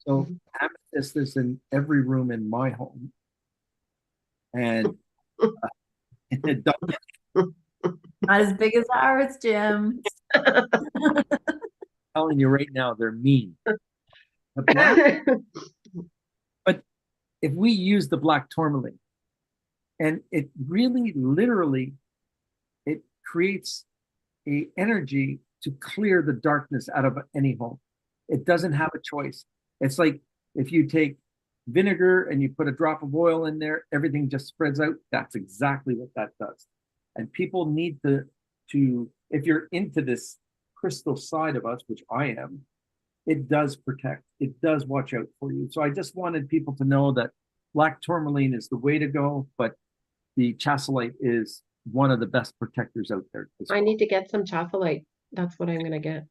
[SPEAKER 1] So amethyst is in every room in my home, and it doesn't.
[SPEAKER 3] Not as big as ours, Jim.
[SPEAKER 1] I'm telling you right now, they're mean. But if we use the black tourmaline, and it really, literally, it creates a energy to clear the darkness out of any home. It doesn't have a choice. It's like if you take vinegar and you put a drop of oil in there, everything just spreads out. That's exactly what that does. And people need to if you're into this crystal side of us, which I am, it does protect. It does watch out for you. So I just wanted people to know that black tourmaline is the way to go, but the chassolite is one of the best protectors out there.
[SPEAKER 2] I need to get some chassolite. That's what I'm going to get.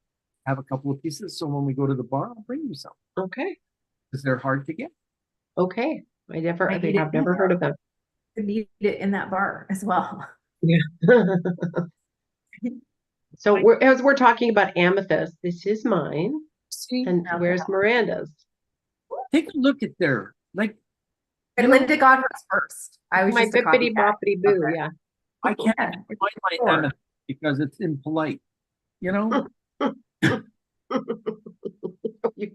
[SPEAKER 1] Have a couple of pieces, so when we go to the bar, I'll bring you some.
[SPEAKER 2] Okay.
[SPEAKER 1] Because they're hard to get.
[SPEAKER 2] Okay. I've never heard of them.
[SPEAKER 3] I need it in that bar as well.
[SPEAKER 2] Yeah. So as we're talking about amethyst, this is mine.
[SPEAKER 1] See,
[SPEAKER 2] and where's Miranda's?
[SPEAKER 1] Take a look at there. Like,
[SPEAKER 3] Linda got hers first. I was
[SPEAKER 2] my
[SPEAKER 3] just a
[SPEAKER 2] bippity boppity boo.
[SPEAKER 3] Okay.
[SPEAKER 2] Yeah.
[SPEAKER 1] I can't find my amethyst because it's impolite.
[SPEAKER 2] You've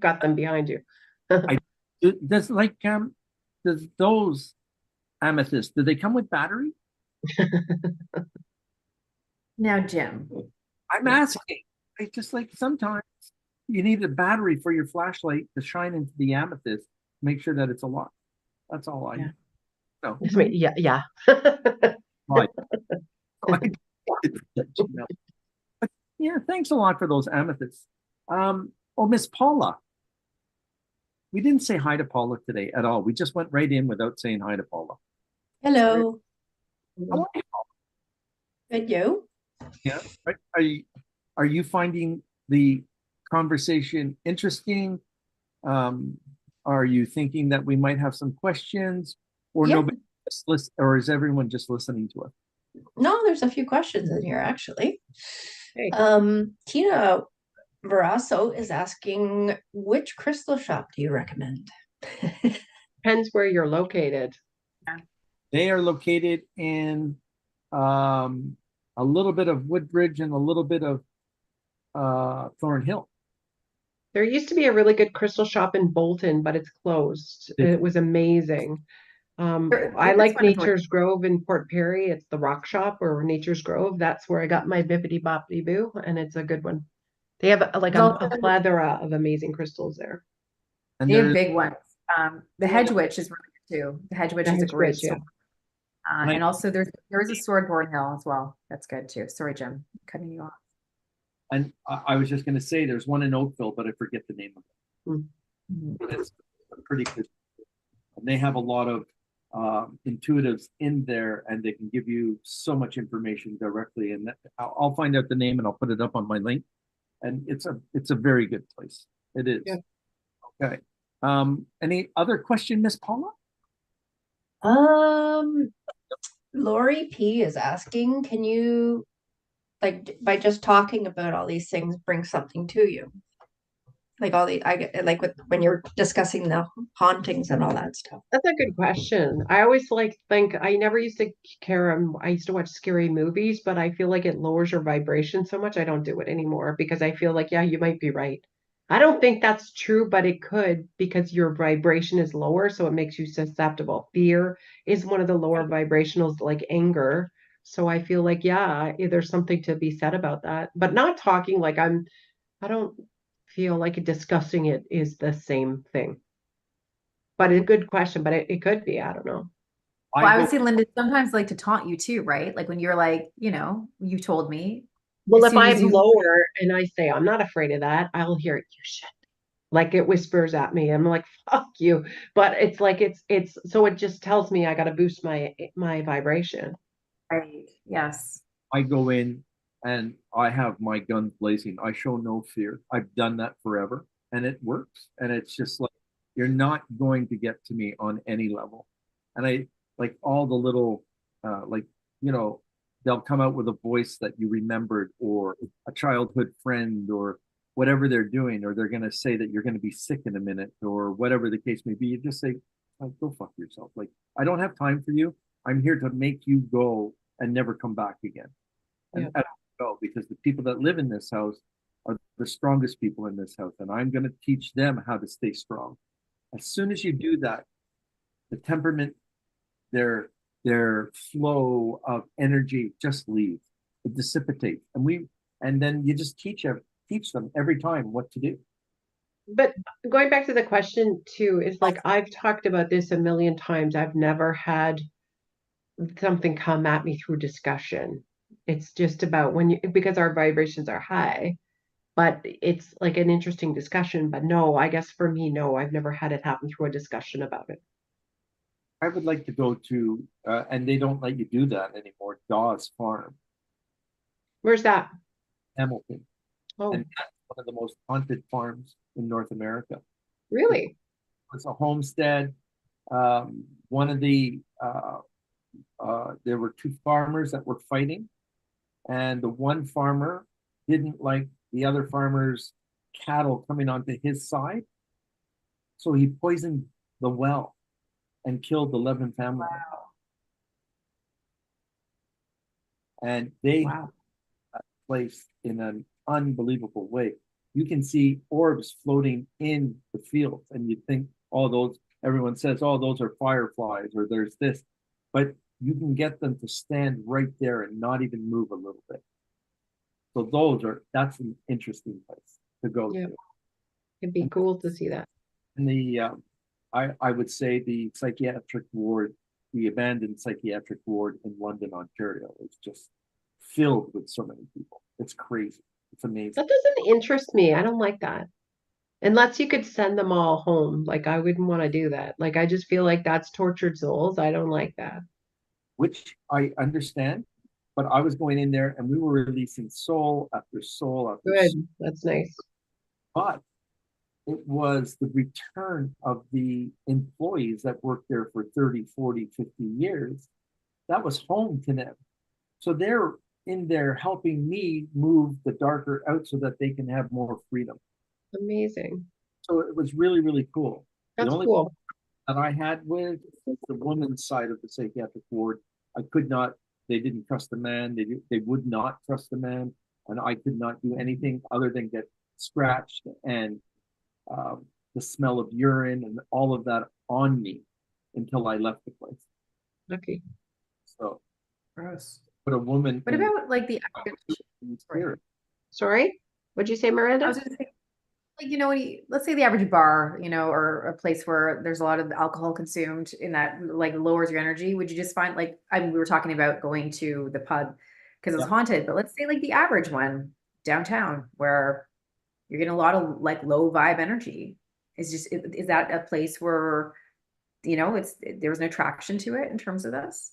[SPEAKER 2] got them behind you.
[SPEAKER 1] Does those amethysts, do they come with battery?
[SPEAKER 3] Now, Jim.
[SPEAKER 1] I'm asking. It's just like sometimes you need a battery for your flashlight to shine into the amethyst, make sure that it's alive. That's all I know.
[SPEAKER 2] Yeah.
[SPEAKER 1] Right. But yeah, thanks a lot for those amethysts. Miss Paula. We didn't say hi to Paula today at all. We just went right in without saying hi to Paula.
[SPEAKER 4] Hello.
[SPEAKER 1] How are you, Paula?
[SPEAKER 4] Good, you?
[SPEAKER 1] Yeah. Are you finding the conversation interesting? Are you thinking that we might have some questions, or nobody just listen, or is everyone just listening to us?
[SPEAKER 4] No, there's a few questions in here actually.
[SPEAKER 2] Hey.
[SPEAKER 4] Tina Verasso is asking, which crystal shop do you recommend?
[SPEAKER 2] Depends where you're located.
[SPEAKER 1] They are located in a little bit of Woodbridge and a little bit of Thornhill.
[SPEAKER 2] There used to be a really good crystal shop in Bolton, but it's closed. It was amazing. I
[SPEAKER 3] There's
[SPEAKER 2] like
[SPEAKER 3] one in
[SPEAKER 2] Nature's Grove in Port Perry. It's the Rock Shop or Nature's Grove. That's where I got my bippity boppity boo, and it's a good one. They have like
[SPEAKER 3] There's
[SPEAKER 2] a
[SPEAKER 3] also-
[SPEAKER 2] plethora of amazing crystals there.
[SPEAKER 1] And
[SPEAKER 3] They have
[SPEAKER 1] there's
[SPEAKER 3] big ones. The Hedge Witch is really good too. The Hedge Witch
[SPEAKER 2] The
[SPEAKER 3] is a
[SPEAKER 2] Hedge
[SPEAKER 3] great
[SPEAKER 2] Witch, yeah.
[SPEAKER 3] store. And also there is a store in Thornhill as well. That's good too. Sorry, Jim, cutting you off.
[SPEAKER 1] and I was just going to say there's one in Oakville, but I forget the name of it.
[SPEAKER 3] Mhm.
[SPEAKER 1] But it's pretty good. And they have a lot of intuitives in there, and they can give you so much information directly. And I'll find out the name and I'll put it up on my link. And it's a very good place. It is.
[SPEAKER 2] Yeah.
[SPEAKER 1] Okay. Any other question, Miss Paula?
[SPEAKER 4] Lori P is asking, can you, like, by just talking about all these things, bring something to you? Like like when you're discussing the hauntings and all that stuff.
[SPEAKER 2] That's a good question. I always think I never used to care. I used to watch scary movies, but I feel like it lowers your vibration so much I don't do it anymore because I feel like, yeah, you might be right. I don't think that's true, but it could because your vibration is lower, so it makes you susceptible. Fear is one of the lower vibrationals, like anger. So I feel like, yeah, there's something to be said about that, but not talking like I don't feel like discussing it is the same thing. But a good question, but it could be. I don't know.
[SPEAKER 3] Well, I
[SPEAKER 1] I
[SPEAKER 3] would
[SPEAKER 1] go,
[SPEAKER 3] say Linda sometimes like to taunt you too, right? Like when you're like, you told me.
[SPEAKER 2] Well,
[SPEAKER 3] As
[SPEAKER 2] if
[SPEAKER 3] soon as
[SPEAKER 2] I'm
[SPEAKER 3] you
[SPEAKER 2] lower and I say I'm not afraid of that, I'll hear it. You should. Like it whispers at me. I'm like, fuck you. But it's like it's so it just tells me I got to boost my vibration.
[SPEAKER 3] right. Yes.
[SPEAKER 1] I go in and I have my guns blazing. I show no fear. I've done that forever and it works. And it's just like, you're not going to get to me on any level. And I like all the little, like, you know, they'll come out with a voice that you remembered or a childhood friend or whatever they're doing, or they're going to say that you're going to be sick in a minute or whatever the case may be. You just say, oh, go fuck yourself. Like, I don't have time for you. I'm here to make you go and never come back again. And
[SPEAKER 2] Yeah.
[SPEAKER 1] I don't go because the people that live in this house are the strongest people in this house, and I'm going to teach them how to stay strong. As soon as you do that, the temperament, their flow of energy just leaves. It dissipates, and then you just teach them every time what to do.
[SPEAKER 2] But going back to the question too, is like I've talked about this a million times. I've never had something come at me through discussion. It's just about when you because our vibrations are high, but it's like an interesting discussion. But no, I guess for me, no, I've never had it happen through a discussion about it.
[SPEAKER 1] I would like to go to, and they don't let you do that anymore. Dawes Farm,
[SPEAKER 2] Where's that?
[SPEAKER 1] Hamilton,
[SPEAKER 2] Oh,
[SPEAKER 1] and that's one of the most haunted farms in North America.
[SPEAKER 2] really?
[SPEAKER 1] It's a homestead. One of the there were two farmers that were fighting, and the one farmer didn't like the other farmer's cattle coming onto his side, so he poisoned the well and killed 11 families.
[SPEAKER 3] Wow.
[SPEAKER 1] And they
[SPEAKER 3] Wow.
[SPEAKER 1] placed in an unbelievable way. You can see orbs floating in the fields, and you think, oh, those, everyone says, oh, those are fireflies, or there's this, but you can get them to stand right there and not even move a little bit. So that's an interesting place to go
[SPEAKER 2] Yeah.
[SPEAKER 1] to.
[SPEAKER 2] It'd be cool to see that.
[SPEAKER 1] And I would say the psychiatric ward, the abandoned psychiatric ward in London, Ontario, is just filled with so many people. It's crazy. It's amazing.
[SPEAKER 2] That doesn't interest me. I don't like that. Unless you could send them all home. Like I wouldn't want to do that. Like I just feel like that's tortured souls. I don't like that.
[SPEAKER 1] Which I understand, but I was going in there and we were releasing soul after soul after
[SPEAKER 2] Good.
[SPEAKER 1] soul.
[SPEAKER 2] That's nice.
[SPEAKER 1] But it was the return of the employees that worked there for 30, 40, 50 years. That was home to them. So they're in there helping me move the darker out so that they can have more freedom.
[SPEAKER 2] Amazing.
[SPEAKER 1] So it was really, really cool. The
[SPEAKER 2] That's
[SPEAKER 1] only
[SPEAKER 2] cool.
[SPEAKER 1] that I had with the woman's side of the psychiatric ward, I could not, they didn't trust the man. They would not trust the man. And I could not do anything other than get scratched and the smell of urine and all of that on me until I left the place.
[SPEAKER 2] Okay.
[SPEAKER 1] So,
[SPEAKER 5] Gross.
[SPEAKER 1] but a woman
[SPEAKER 3] What
[SPEAKER 1] in-
[SPEAKER 3] about like the average?
[SPEAKER 1] in spirit.
[SPEAKER 2] Sorry? What'd you say,
[SPEAKER 3] I
[SPEAKER 2] Miranda?
[SPEAKER 3] was just saying, like, when let's say the average bar, or a place where there's a lot of alcohol consumed in that like lowers your energy. Would you just find like, we were talking about going to the pub because it's
[SPEAKER 1] Yeah.
[SPEAKER 3] haunted, but let's say like the average one downtown where you're getting a lot of like low vibe energy. Is that a place where, there's an attraction to it in terms of this?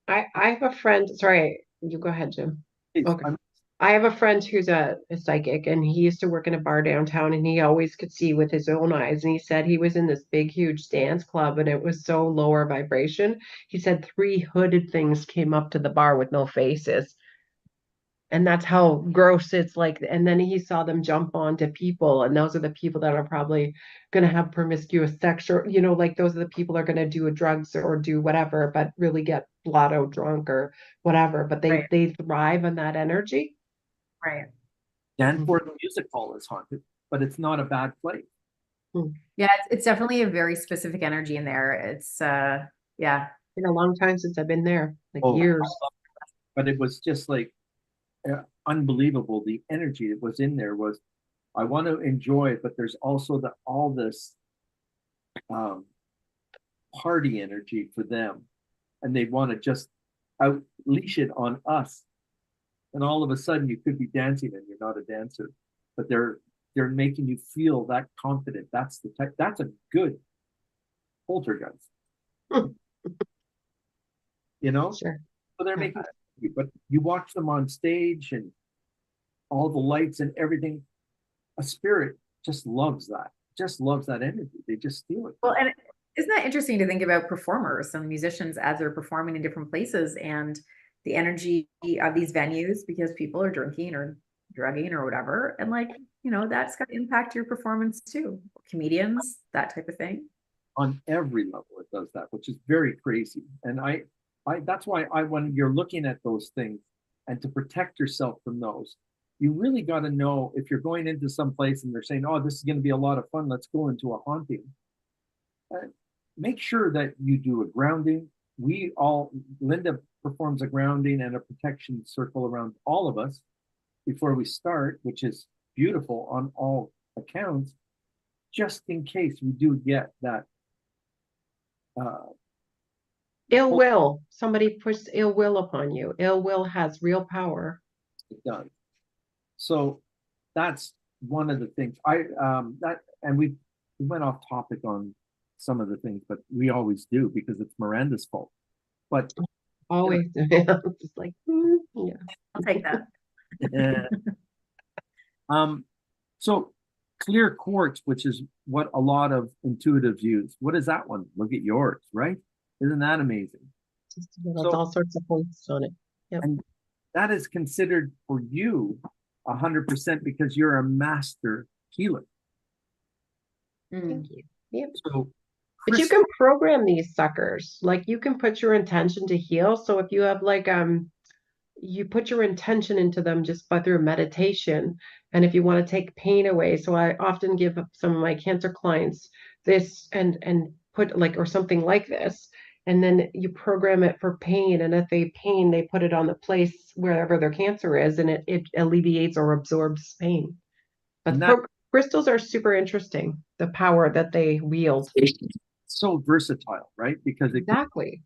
[SPEAKER 2] I have a friend. Sorry, you go ahead, Jim.
[SPEAKER 1] Please,
[SPEAKER 2] Okay.
[SPEAKER 1] I'm-
[SPEAKER 2] I have a friend who's a psychic, and he used to work in a bar downtown, and he always could see with his own eyes. And he said he was in this big, huge dance club, and it was so lower vibration. He said 3 hooded things came up to the bar with no faces. And that's how gross it's like. And then he saw them jump onto people, and those are the people that are probably going to have promiscuous sex, or, like those are the people that are going to do drugs or do whatever, but really get blotto drunk or whatever. But
[SPEAKER 3] Right.
[SPEAKER 2] they thrive on that energy.
[SPEAKER 3] Right.
[SPEAKER 1] Danforth Music Hall is haunted, but it's not a bad place.
[SPEAKER 3] Yeah, it's definitely a very specific energy in there. It's yeah.
[SPEAKER 2] Been a long time since I've been there, like
[SPEAKER 1] Oh,
[SPEAKER 2] years.
[SPEAKER 1] But it was just like unbelievable. The energy that was in there was, I want to enjoy it, but there's also all this party energy for them, and they want to just unleash it on us. And all of a sudden, you could be dancing and you're not a dancer, but they're making you feel that confident. That's that's a good poltergeist.
[SPEAKER 2] Sure.
[SPEAKER 1] So they're making, but you watch them on stage and all the lights and everything. A spirit just loves that energy. They just feel it.
[SPEAKER 3] Well, and isn't that interesting to think about performers and musicians as they're performing in different places and the energy of these venues because people are drinking or drugging or whatever. And like, that's got to impact your performance too. Comedians, that type of thing.
[SPEAKER 1] On every level, it does that, which is very crazy. And I that's why when you're looking at those things and to protect yourself from those, you really got to know if you're going into some place and they're saying, oh, this is going to be a lot of fun, let's go into a haunting. Make sure that you do a grounding. Linda performs a grounding and a protection circle around all of us before we start, which is beautiful on all accounts, just in case we do get that
[SPEAKER 2] Ill will. Somebody puts ill will upon you. Ill will has real power.
[SPEAKER 1] it does. So that's one of the things and we went off topic on some of the things, but we always do because it's Miranda's fault. But
[SPEAKER 2] Always. Just like, yeah.
[SPEAKER 3] I'll take that.
[SPEAKER 1] So clear quartz, which is what a lot of intuitives use. What is that one? Look at yours, right? Isn't that amazing?
[SPEAKER 2] That's all sorts of points on it. Yep.
[SPEAKER 1] And that is considered for you 100% because you're a master healer.
[SPEAKER 3] Mm.
[SPEAKER 2] Thank you. Yep.
[SPEAKER 1] So,
[SPEAKER 2] But you can program these suckers. Like you can put your intention to heal. So if you have like you put your intention into them just by through meditation. And if you want to take pain away, so I often give some of my cancer clients this and put like or something like this. And then you program it for pain. And if they pain, they put it on the place wherever their cancer is, and it alleviates or absorbs pain. But crystals are super interesting, the power that they wield.
[SPEAKER 1] So versatile, right? Because
[SPEAKER 2] Exactly.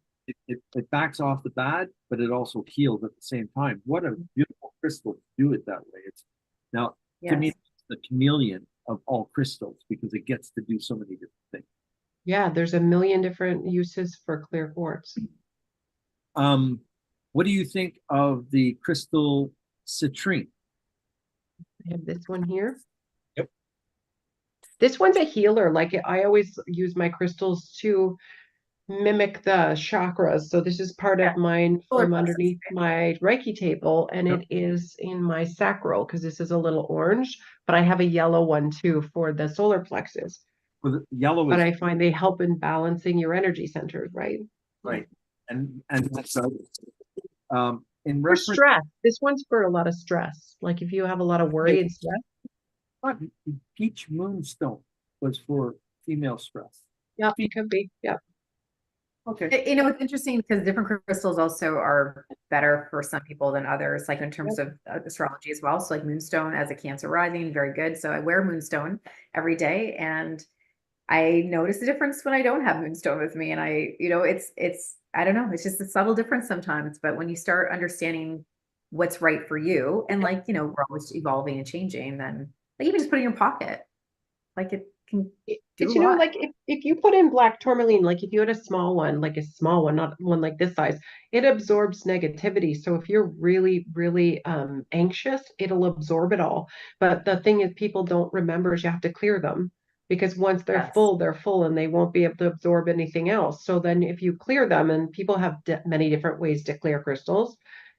[SPEAKER 1] it backs off the bad, but it also heals at the same time. What a beautiful crystal to do it that way. It's now to me, it's the chameleon of all crystals because it gets to do so many different things.
[SPEAKER 2] Yeah, there's a million different uses for clear quartz.
[SPEAKER 1] What do you think of the crystal citrine?
[SPEAKER 2] I have this one here.
[SPEAKER 1] Yep.
[SPEAKER 2] This one's a healer. Like I always use my crystals to mimic the chakras. So this is part
[SPEAKER 3] Yeah.
[SPEAKER 2] of mine
[SPEAKER 3] Solar
[SPEAKER 2] from
[SPEAKER 3] plexus,
[SPEAKER 2] underneath my Reiki table, and
[SPEAKER 1] Yep.
[SPEAKER 2] it is in my sacral because this is a little orange, but I have a yellow one too for the solar plexus.
[SPEAKER 1] Well, the yellow
[SPEAKER 2] But
[SPEAKER 1] is
[SPEAKER 2] I find they help in balancing your energy centers, right?
[SPEAKER 1] right, and that's in
[SPEAKER 2] For
[SPEAKER 1] reference.
[SPEAKER 2] stress. This one's for a lot of stress. Like if you have a lot of worry and stress.
[SPEAKER 1] But peach moonstone was for female stress.
[SPEAKER 2] Yeah, it could be. Yeah.
[SPEAKER 1] Okay.
[SPEAKER 3] You know, it's interesting because different crystals also are better for some people than others, like in terms of astrology as well. So like moonstone as a Cancer rising, very good. So I wear moonstone every day, and I notice the difference when I don't have moonstone with me. And it's I don't know, it's just a subtle difference sometimes. But when you start understanding what's right for you, and like, we're always evolving and changing, then like even just put it in your pocket, like it can do
[SPEAKER 2] It's,
[SPEAKER 3] a lot.
[SPEAKER 2] like if you put in black tourmaline, like if you had a small one, like a small one, not one like this size, it absorbs negativity. So if you're really, really anxious, it'll absorb it all. But the thing is, people don't remember is you have to clear them because once
[SPEAKER 3] Yes.
[SPEAKER 2] they're full and they won't be able to absorb anything else. So then if you clear them, and people have many different ways to clear crystals.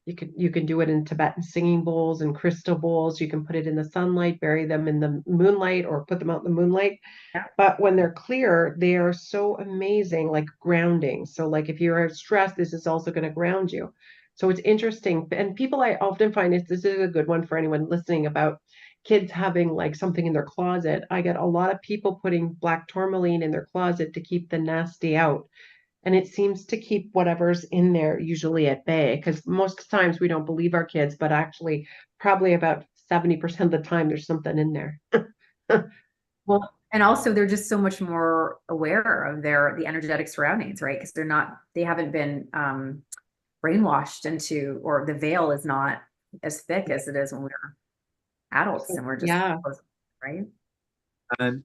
[SPEAKER 2] You can do it in Tibetan singing bowls and crystal bowls. You can put it in the sunlight, bury them in the moonlight, or put them out in the moonlight.
[SPEAKER 3] Yeah.
[SPEAKER 2] But when they're clear, they are so amazing, like grounding. So, like if you're stressed, this is also going to ground you. So it's interesting. And people I often find this is a good one for anyone listening about kids having like something in their closet. I get a lot of people putting black tourmaline in their closet to keep the nasty out. And it seems to keep whatever's in there usually at bay. Because most times we don't believe our kids, but actually, probably about 70% of the time, there's something in there.
[SPEAKER 3] Well, and also they're just so much more aware of the energetic surroundings, right? Because they haven't been brainwashed into, or the veil is not as thick as it is when we're adults and we're just
[SPEAKER 2] Yeah.
[SPEAKER 3] right.
[SPEAKER 1] And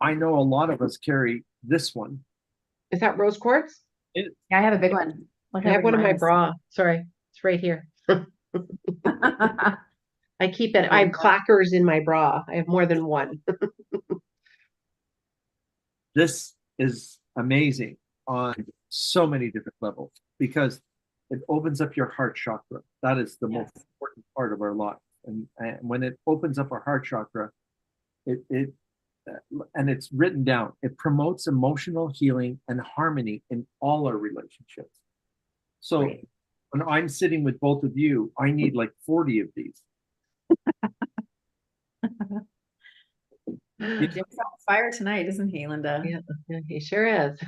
[SPEAKER 1] I know a lot of us carry this one.
[SPEAKER 2] Is that rose quartz?
[SPEAKER 3] Yeah, I have a big one. Look
[SPEAKER 2] I
[SPEAKER 3] how
[SPEAKER 2] have
[SPEAKER 3] big
[SPEAKER 2] one in my
[SPEAKER 3] mine is.
[SPEAKER 2] bra. Sorry, it's right here. I keep it. I have clackers in my bra. I have more than one.
[SPEAKER 1] This is amazing on so many different levels because it opens up your heart chakra. That is the most important part of our life. And when it opens up our heart chakra, it and it's written down. It promotes emotional healing and harmony in all our relationships. So
[SPEAKER 3] Right.
[SPEAKER 1] when I'm sitting with both of you, I need like 40 of these.
[SPEAKER 3] Jim's on fire tonight, isn't he, Linda?
[SPEAKER 2] Yeah, he sure is.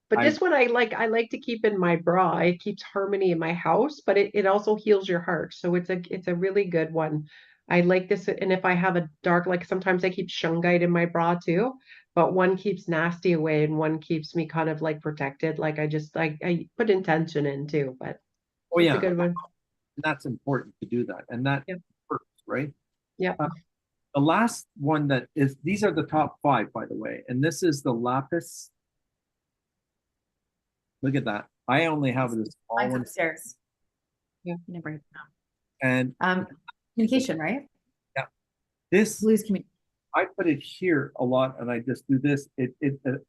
[SPEAKER 2] But
[SPEAKER 1] I
[SPEAKER 2] this one I like to keep in my bra. It keeps harmony in my house, but it also heals your heart. So it's a really good one. I like this. And if I have a dark, like sometimes I keep shungite in my bra too, but one keeps nasty away and one keeps me kind of like protected. Like I put intention in too, but
[SPEAKER 1] oh
[SPEAKER 2] it's a
[SPEAKER 1] yeah,
[SPEAKER 2] good one.
[SPEAKER 1] that's important to do that, and that
[SPEAKER 2] Yep.
[SPEAKER 1] works, right?
[SPEAKER 2] Yep.
[SPEAKER 1] The last one that is, these are the top 5, by the way, and this is the lapis. Look at that. I only have this small
[SPEAKER 3] Mine's
[SPEAKER 1] one,
[SPEAKER 3] upstairs.
[SPEAKER 2] Yeah.
[SPEAKER 3] I'm gonna bring it down.
[SPEAKER 1] and
[SPEAKER 3] Communication, right?
[SPEAKER 1] this
[SPEAKER 3] Blues communication.
[SPEAKER 1] I put it here a lot, and I just do this. It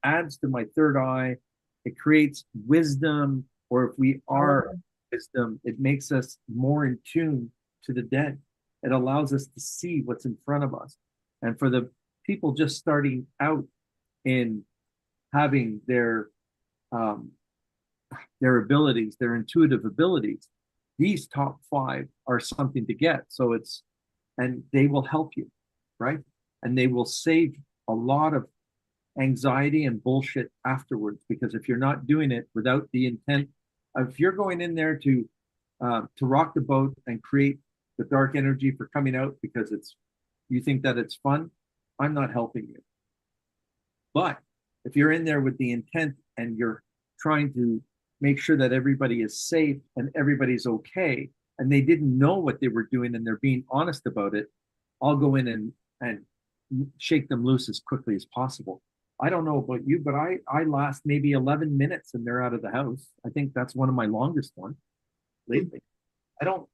[SPEAKER 1] adds to my third eye. It creates wisdom, or if we are wisdom, it makes us more in tune to the dead. It allows us to see what's in front of us. And for the people just starting out in having their abilities, their intuitive abilities, these top 5 are something to get. So and they will help you, right? And they will save a lot of anxiety and bullshit afterwards, because if you're not doing it without the intent, if you're going in there to rock the boat and create the dark energy for coming out because you think that it's fun, I'm not helping you. But if you're in there with the intent and you're trying to make sure that everybody is safe and everybody's okay, and they didn't know what they were doing and they're being honest about it, I'll go in and shake them loose as quickly as possible. I don't know about you, but I last maybe 11 minutes and they're out of the house. I think that's one of my longest ones lately. I don't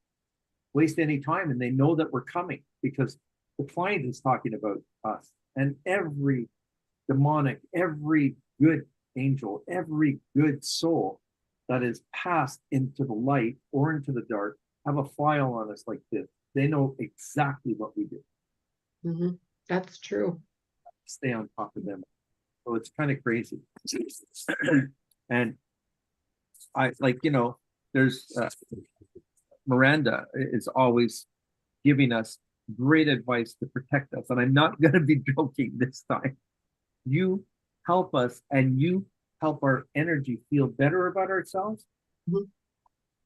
[SPEAKER 1] waste any time, and they know that we're coming because the client is talking about us, and every demonic, every good angel, every good soul that is passed into the light or into the dark have a file on us like this. They know exactly what we do.
[SPEAKER 2] Mhm. That's true.
[SPEAKER 1] Stay on top of them. So it's kind of crazy. And I like, there's Miranda is always giving us great advice to protect us. And I'm not going to be joking this time. You help us and you help our energy feel better about ourselves.
[SPEAKER 2] Mhm.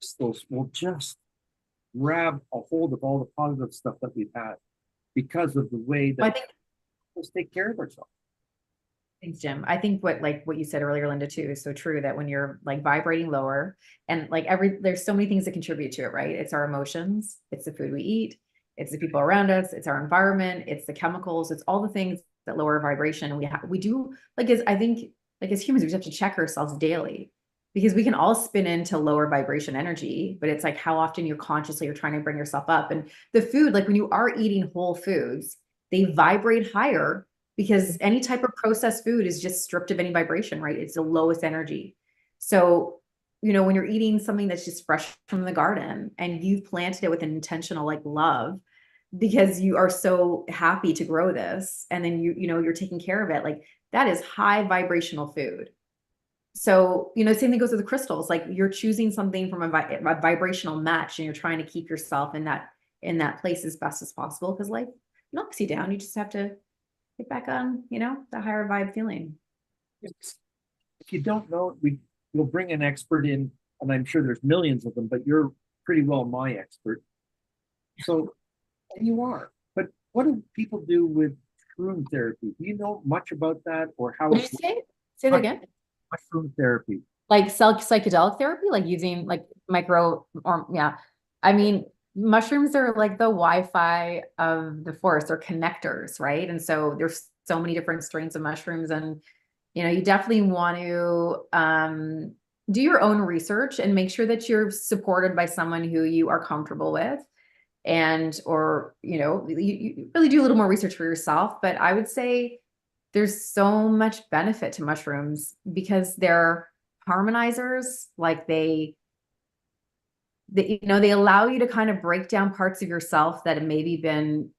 [SPEAKER 1] Crystals will just grab a hold of all the positive stuff that we've had because of the way
[SPEAKER 3] I
[SPEAKER 1] that
[SPEAKER 3] think
[SPEAKER 1] we take care of ourselves.
[SPEAKER 3] Thanks, Jim. I think what you said earlier, Linda, too, is so true that when you're like vibrating lower and like there's so many things that contribute to it, right? It's our emotions, it's the food we eat, it's the people around us, it's our environment, it's the chemicals, it's all the things that lower vibration. And we do like I think like as humans, we just have to check ourselves daily because we can all spin into lower vibration energy, but it's like how often you're consciously you're trying to bring yourself up. And the food, like when you are eating whole foods, they vibrate higher because any type of processed food is just stripped of any vibration, right? It's the lowest energy. So, when you're eating something that's just fresh from the garden and you've planted it with an intentional like love because you are so happy to grow this and then you're taking care of it, like that is high vibrational food. So, same thing goes with the crystals. Like you're choosing something from a vibrational match and you're trying to keep yourself in that place as best as possible because life knocks you down. You just have to get back on, the higher vibe feeling.
[SPEAKER 1] If you don't know, we'll bring an expert in, and I'm sure there's millions of them, but you're pretty well my expert. So, and you are. But what do people do with shroom therapy? Do you know much about that or how?
[SPEAKER 3] What did you say? Say that again.
[SPEAKER 1] Mushroom therapy.
[SPEAKER 3] Like psychedelic therapy, like using like micro or yeah. I mean, mushrooms are like the Wi-Fi of the forest. They're connectors, right? And so there's so many different strains of mushrooms, and you definitely want to do your own research and make sure that you're supported by someone who you are comfortable with, and or you really do a little more research for yourself. But I would say there's so much benefit to mushrooms because they're harmonizers. Like they allow you to kind of break down parts of yourself that have maybe been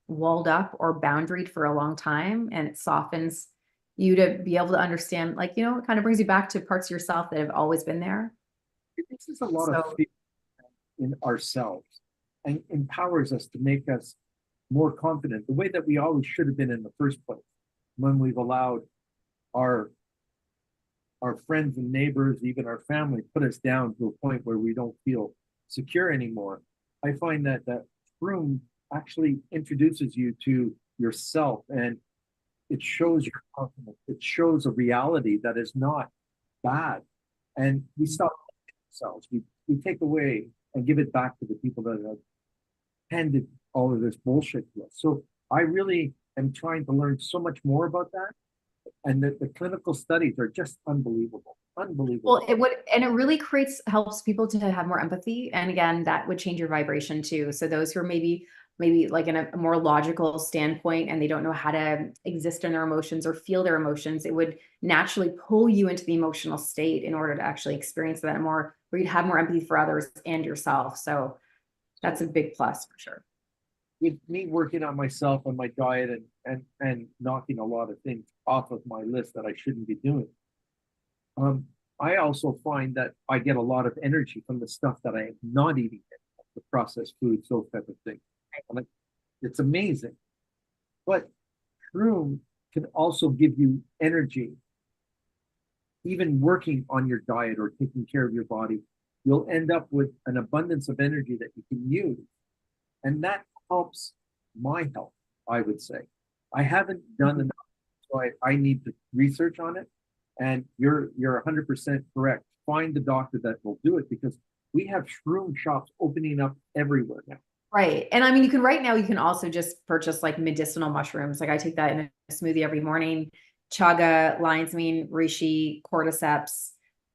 [SPEAKER 3] walled up or boundaried for a long time, and it softens you to be able to understand, like, it kind of brings you back to parts of yourself that have always been there.
[SPEAKER 1] This is a lot of fear in ourselves and empowers us to make us more confident, the way that we always should have been in the first place, when we've allowed our friends and neighbors, even our family, put us down to a point where we don't feel secure anymore. I find that room actually introduces you to yourself, and it shows your confidence. It shows a reality that is not bad. And we stop ourselves. We take away and give it back to the people that have handed all of this bullshit to us. So I really am trying to learn so much more about that. And the clinical studies are just unbelievable. Unbelievable.
[SPEAKER 3] Well, it really helps people to have more empathy. And again, that would change your vibration too. So those who are maybe like in a more logical standpoint and they don't know how to exist in their emotions or feel their emotions, it would naturally pull you into the emotional state in order to actually experience that more, where you'd have more empathy for others and yourself. So that's a big plus for sure.
[SPEAKER 1] With me working on myself and my diet and knocking a lot of things off of my list that I shouldn't be doing. I also find that I get a lot of energy from the stuff that I am not eating, the processed foods, those type of things. Like, it's amazing. But shroom can also give you energy. Even working on your diet or taking care of your body, you'll end up with an abundance of energy that you can use. And that helps my health, I would say. I haven't done enough, so I need to research on it. And you're 100% correct. Find the doctor that will do it, because we have shroom shops opening up everywhere now.
[SPEAKER 3] Right. And I mean, right now you can also just purchase like medicinal mushrooms. Like I take that in a smoothie every morning. Chaga, lion's mane, reishi, cordyceps,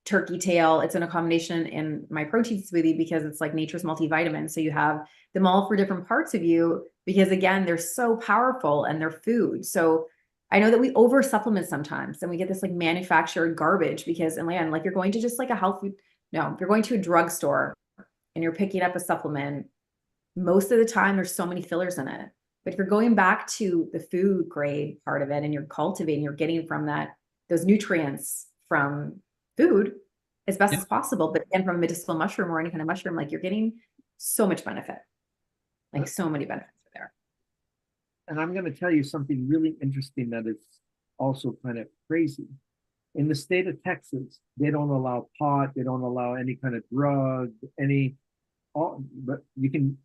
[SPEAKER 3] turkey tail. It's in a combination in my protein smoothie because it's like nature's multivitamin. So you have them all for different parts of you because again, they're so powerful and they're food. So I know that we over supplement sometimes and we get this like manufactured garbage because, and again, like you're going to just like a health food, no, if you're going to a drugstore and you're picking up a supplement, most of the time there's so many fillers in it. But if you're going back to the food grade part of it and you're cultivating, you're getting from that, those nutrients from food as best as possible, but again, from a medicinal mushroom or any kind of mushroom, like you're getting so much benefit, like so many benefits are there.
[SPEAKER 1] And I'm going to tell you something really interesting that is also kind of crazy. In the state of Texas, they don't allow pot, they don't allow any kind of drug, but you can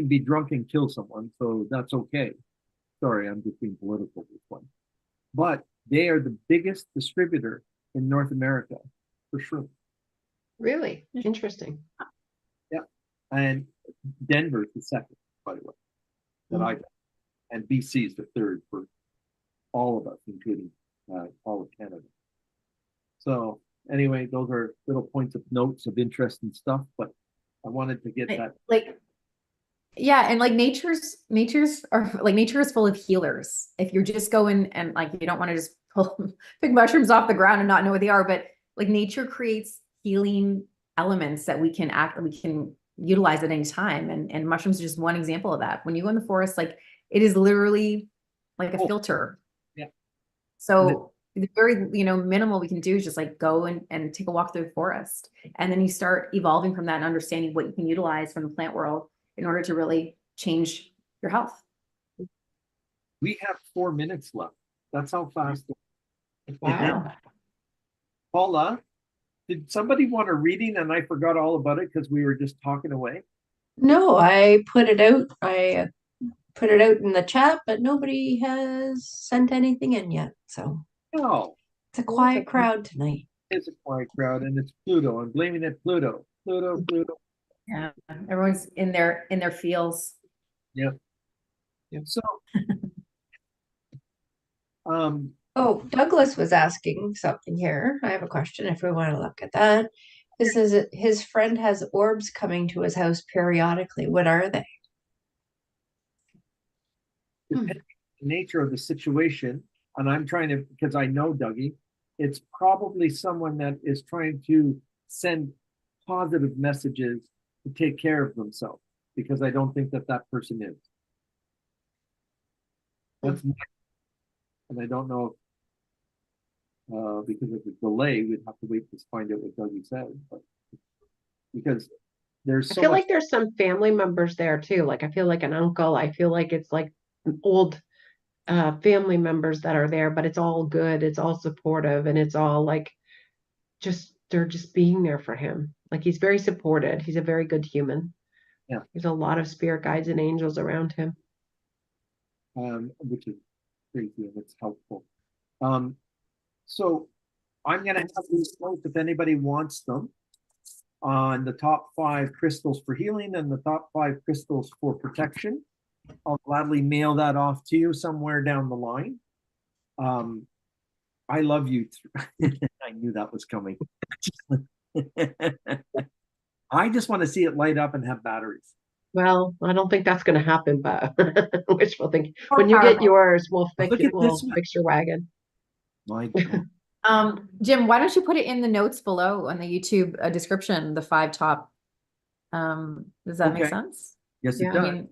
[SPEAKER 1] be drunk and kill someone, so that's okay. Sorry, I'm just being political with one. But they are the biggest distributor in North America for shrimp.
[SPEAKER 2] Really interesting.
[SPEAKER 1] Yeah. And Denver's the second, by the way, that I got. And BC is the third for all of us, including all of Canada. So anyway, those are little points of notes of interest and stuff, but I wanted to get that.
[SPEAKER 3] Like, yeah, and like nature is full of healers. If you're just going and like you don't want to just pick mushrooms off the ground and not know what they are, but like nature creates healing elements that we can utilize at any time. And mushrooms are just one example of that. When you go in the forest, like it is literally like a filter.
[SPEAKER 1] Yeah.
[SPEAKER 3] So the very, minimal we can do is just like go and take a walk through the forest. And then you start evolving from that and understanding what you can utilize from the plant world in order to really change your health.
[SPEAKER 1] We have 4 minutes left. That's how fast.
[SPEAKER 2] Wow.
[SPEAKER 1] Paula, did somebody want a reading and I forgot all about it because we were just talking away?
[SPEAKER 4] No, I put it out. I put it out in the chat, but nobody has sent anything in yet. So
[SPEAKER 1] No.
[SPEAKER 4] it's a quiet crowd tonight.
[SPEAKER 1] It's a quiet crowd and it's Pluto. I'm blaming it Pluto. Pluto.
[SPEAKER 3] Yeah. Everyone's in their feels.
[SPEAKER 1] Yeah. So
[SPEAKER 4] Oh, Douglas was asking something here. I have a question if we want to look at that. This is his friend has orbs coming to his house periodically. What are they?
[SPEAKER 1] depending on the nature of the situation, and I'm trying to, because I know Dougie, it's probably someone that is trying to send positive messages to take care of themselves, because I don't think that person is. That's and I don't know if, because of the delay, we'd have to wait to find out what Dougie said, but because there's
[SPEAKER 2] I
[SPEAKER 1] so
[SPEAKER 2] feel
[SPEAKER 1] much.
[SPEAKER 2] like there's some family members there too. Like I feel like an uncle. I feel like it's like old family members that are there, but it's all good. It's all supportive, and it's all like they're just being there for him. Like he's very supported. He's a very good human.
[SPEAKER 1] Yeah.
[SPEAKER 2] There's a lot of spirit guides and angels around him.
[SPEAKER 1] Which is crazy and it's helpful. So I'm gonna have these notes if anybody wants them on the top 5 crystals for healing and the top 5 crystals for protection. I'll gladly mail that off to you somewhere down the line. I love you. I knew that was coming. I just want to see it light up and have batteries.
[SPEAKER 2] Well, I don't think that's going to happen, but wishful thinking. When you get yours, we'll fix it. We'll fix your wagon.
[SPEAKER 1] My God.
[SPEAKER 3] Jim, why don't you put it in the notes below on the YouTube description, the 5 top. Does that make sense?
[SPEAKER 1] Yes, it
[SPEAKER 2] Yeah.
[SPEAKER 1] does.
[SPEAKER 3] I mean,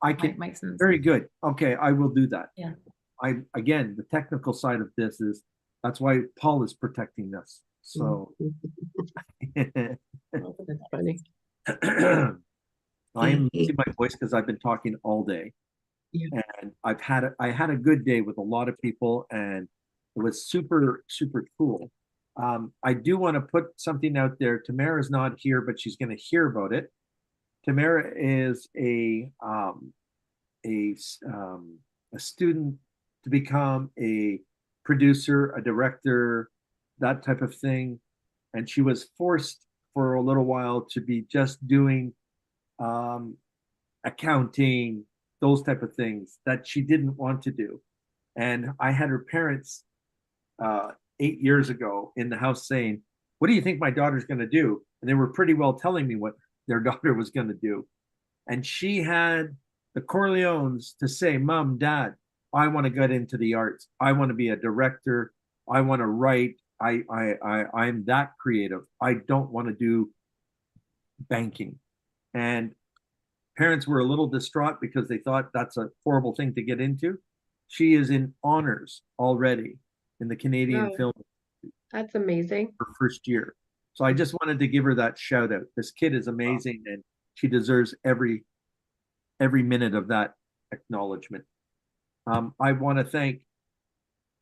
[SPEAKER 1] I can.
[SPEAKER 3] make sense.
[SPEAKER 1] Very good. Okay, I will do that.
[SPEAKER 3] Yeah.
[SPEAKER 1] Again, the technical side of this is that's why Paul is protecting us. So
[SPEAKER 2] Oh, that's funny.
[SPEAKER 1] I'm losing my voice because I've been talking all day.
[SPEAKER 2] Yeah.
[SPEAKER 1] And I had a good day with a lot of people, and it was super, super cool. I do want to put something out there. Tamara's not here, but she's going to hear about it. Tamara is a student to become a producer, a director, that type of thing. And she was forced for a little while to be just doing accounting, those type of things that she didn't want to do. And I had her parents 8 years ago in the house saying, "What do you think my daughter's going to do?" And they were pretty well telling me what their daughter was going to do. And she had the Corleones to say, "Mom, Dad, I want to get into the arts. I want to be a director. I want to write. I'm that creative. I don't want to do banking. And parents were a little distraught because they thought that's a horrible thing to get into. She is in honors already in the Canadian
[SPEAKER 2] Wow.
[SPEAKER 1] Film
[SPEAKER 2] That's amazing.
[SPEAKER 1] her first year. So I just wanted to give her that shout out. This kid is amazing and she deserves every minute of that acknowledgement. I want to thank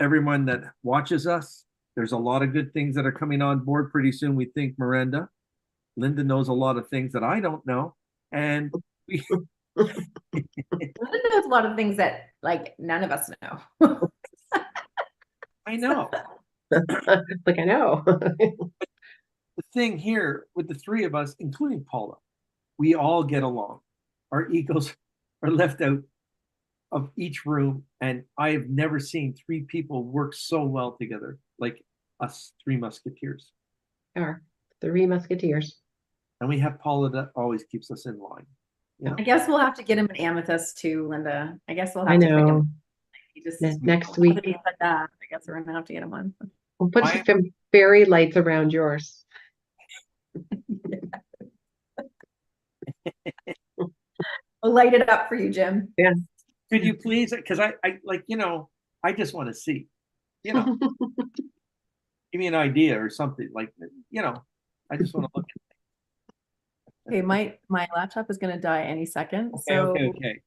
[SPEAKER 1] everyone that watches us. There's a lot of good things that are coming on board pretty soon. We think Miranda. Linda knows a lot of things that I don't know. And we
[SPEAKER 3] Linda knows a lot of things that like none of us know.
[SPEAKER 1] I know.
[SPEAKER 2] Like I know.
[SPEAKER 1] The thing here with the three of us, including Paula, we all get along. Our egos are left out of each room, and I have never seen three people work so well together like us three musketeers.
[SPEAKER 2] Our three musketeers.
[SPEAKER 1] And we have Paula that always keeps us in line. You know?
[SPEAKER 3] I guess we'll have to get him an amethyst too, Linda. I guess we'll have
[SPEAKER 2] I
[SPEAKER 3] to
[SPEAKER 2] know.
[SPEAKER 3] he just
[SPEAKER 2] Next week.
[SPEAKER 3] I guess we're gonna have to get him one.
[SPEAKER 2] We'll put some fairy lights around yours.
[SPEAKER 3] We'll light it up for you, Jim.
[SPEAKER 2] Yeah.
[SPEAKER 1] Could you please? Because I like, I just want to see, give me an idea or something like, I just want to look at
[SPEAKER 3] Okay, my laptop is gonna die any second.
[SPEAKER 1] it.
[SPEAKER 3] So
[SPEAKER 1] Okay.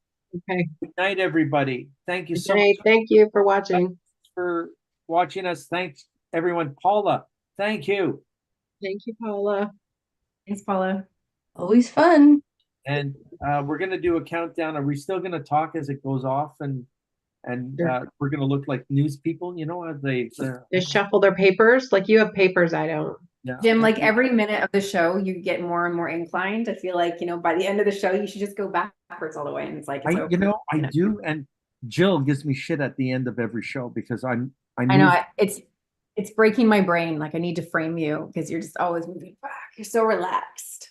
[SPEAKER 2] Okay.
[SPEAKER 1] Good night, everybody. Thank you so
[SPEAKER 2] Okay,
[SPEAKER 1] much
[SPEAKER 2] thank you for watching.
[SPEAKER 1] for watching us. Thanks, everyone. Paula, thank you.
[SPEAKER 2] Thank you, Paula.
[SPEAKER 3] thanks, Paula.
[SPEAKER 4] Always fun.
[SPEAKER 1] And we're going to do a countdown. Are we still going to talk as it goes off? And
[SPEAKER 2] Sure.
[SPEAKER 1] we're going to look like news people, as they
[SPEAKER 2] Just shuffle their papers. Like you have papers, I don't.
[SPEAKER 1] yeah.
[SPEAKER 3] Jim, like every minute of the show, you get more and more inclined. I feel like, by the end of the show, you should just go backwards all the way. And it's like, it's over.
[SPEAKER 1] I do. And Jill gives me shit at the end of every show because I
[SPEAKER 3] know it's breaking my brain. Like I need to frame you because you're just always moving back. You're so relaxed.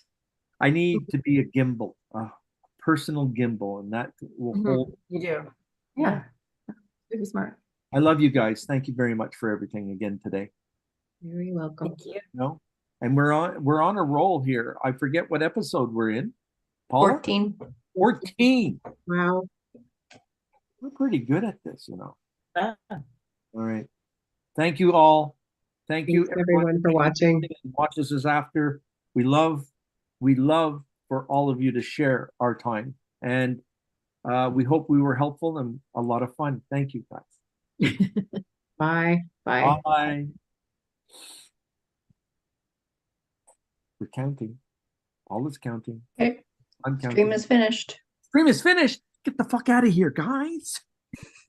[SPEAKER 1] I need to be a gimbal, a personal gimbal, and that will hold.
[SPEAKER 3] You do. Yeah. Super smart.
[SPEAKER 1] I love you guys. Thank you very much for everything again today.
[SPEAKER 2] Very welcome.
[SPEAKER 3] Thank you.
[SPEAKER 1] And we're on a roll here. I forget what episode we're in. Paula?
[SPEAKER 4] 14.
[SPEAKER 1] 14.
[SPEAKER 2] Wow.
[SPEAKER 1] We're pretty good at this,
[SPEAKER 3] Ah.
[SPEAKER 1] All right. Thank you all. Thank you
[SPEAKER 2] Thanks, everyone, for watching.
[SPEAKER 1] Watches us after. We love for all of you to share our time. And we hope we were helpful and a lot of fun. Thank you, guys.
[SPEAKER 2] Bye. Bye.
[SPEAKER 1] Bye. We're counting. Paula's counting.
[SPEAKER 4] Okay.
[SPEAKER 1] I'm counting.
[SPEAKER 4] Stream is finished.
[SPEAKER 1] Stream is finished. Get the fuck out of here, guys.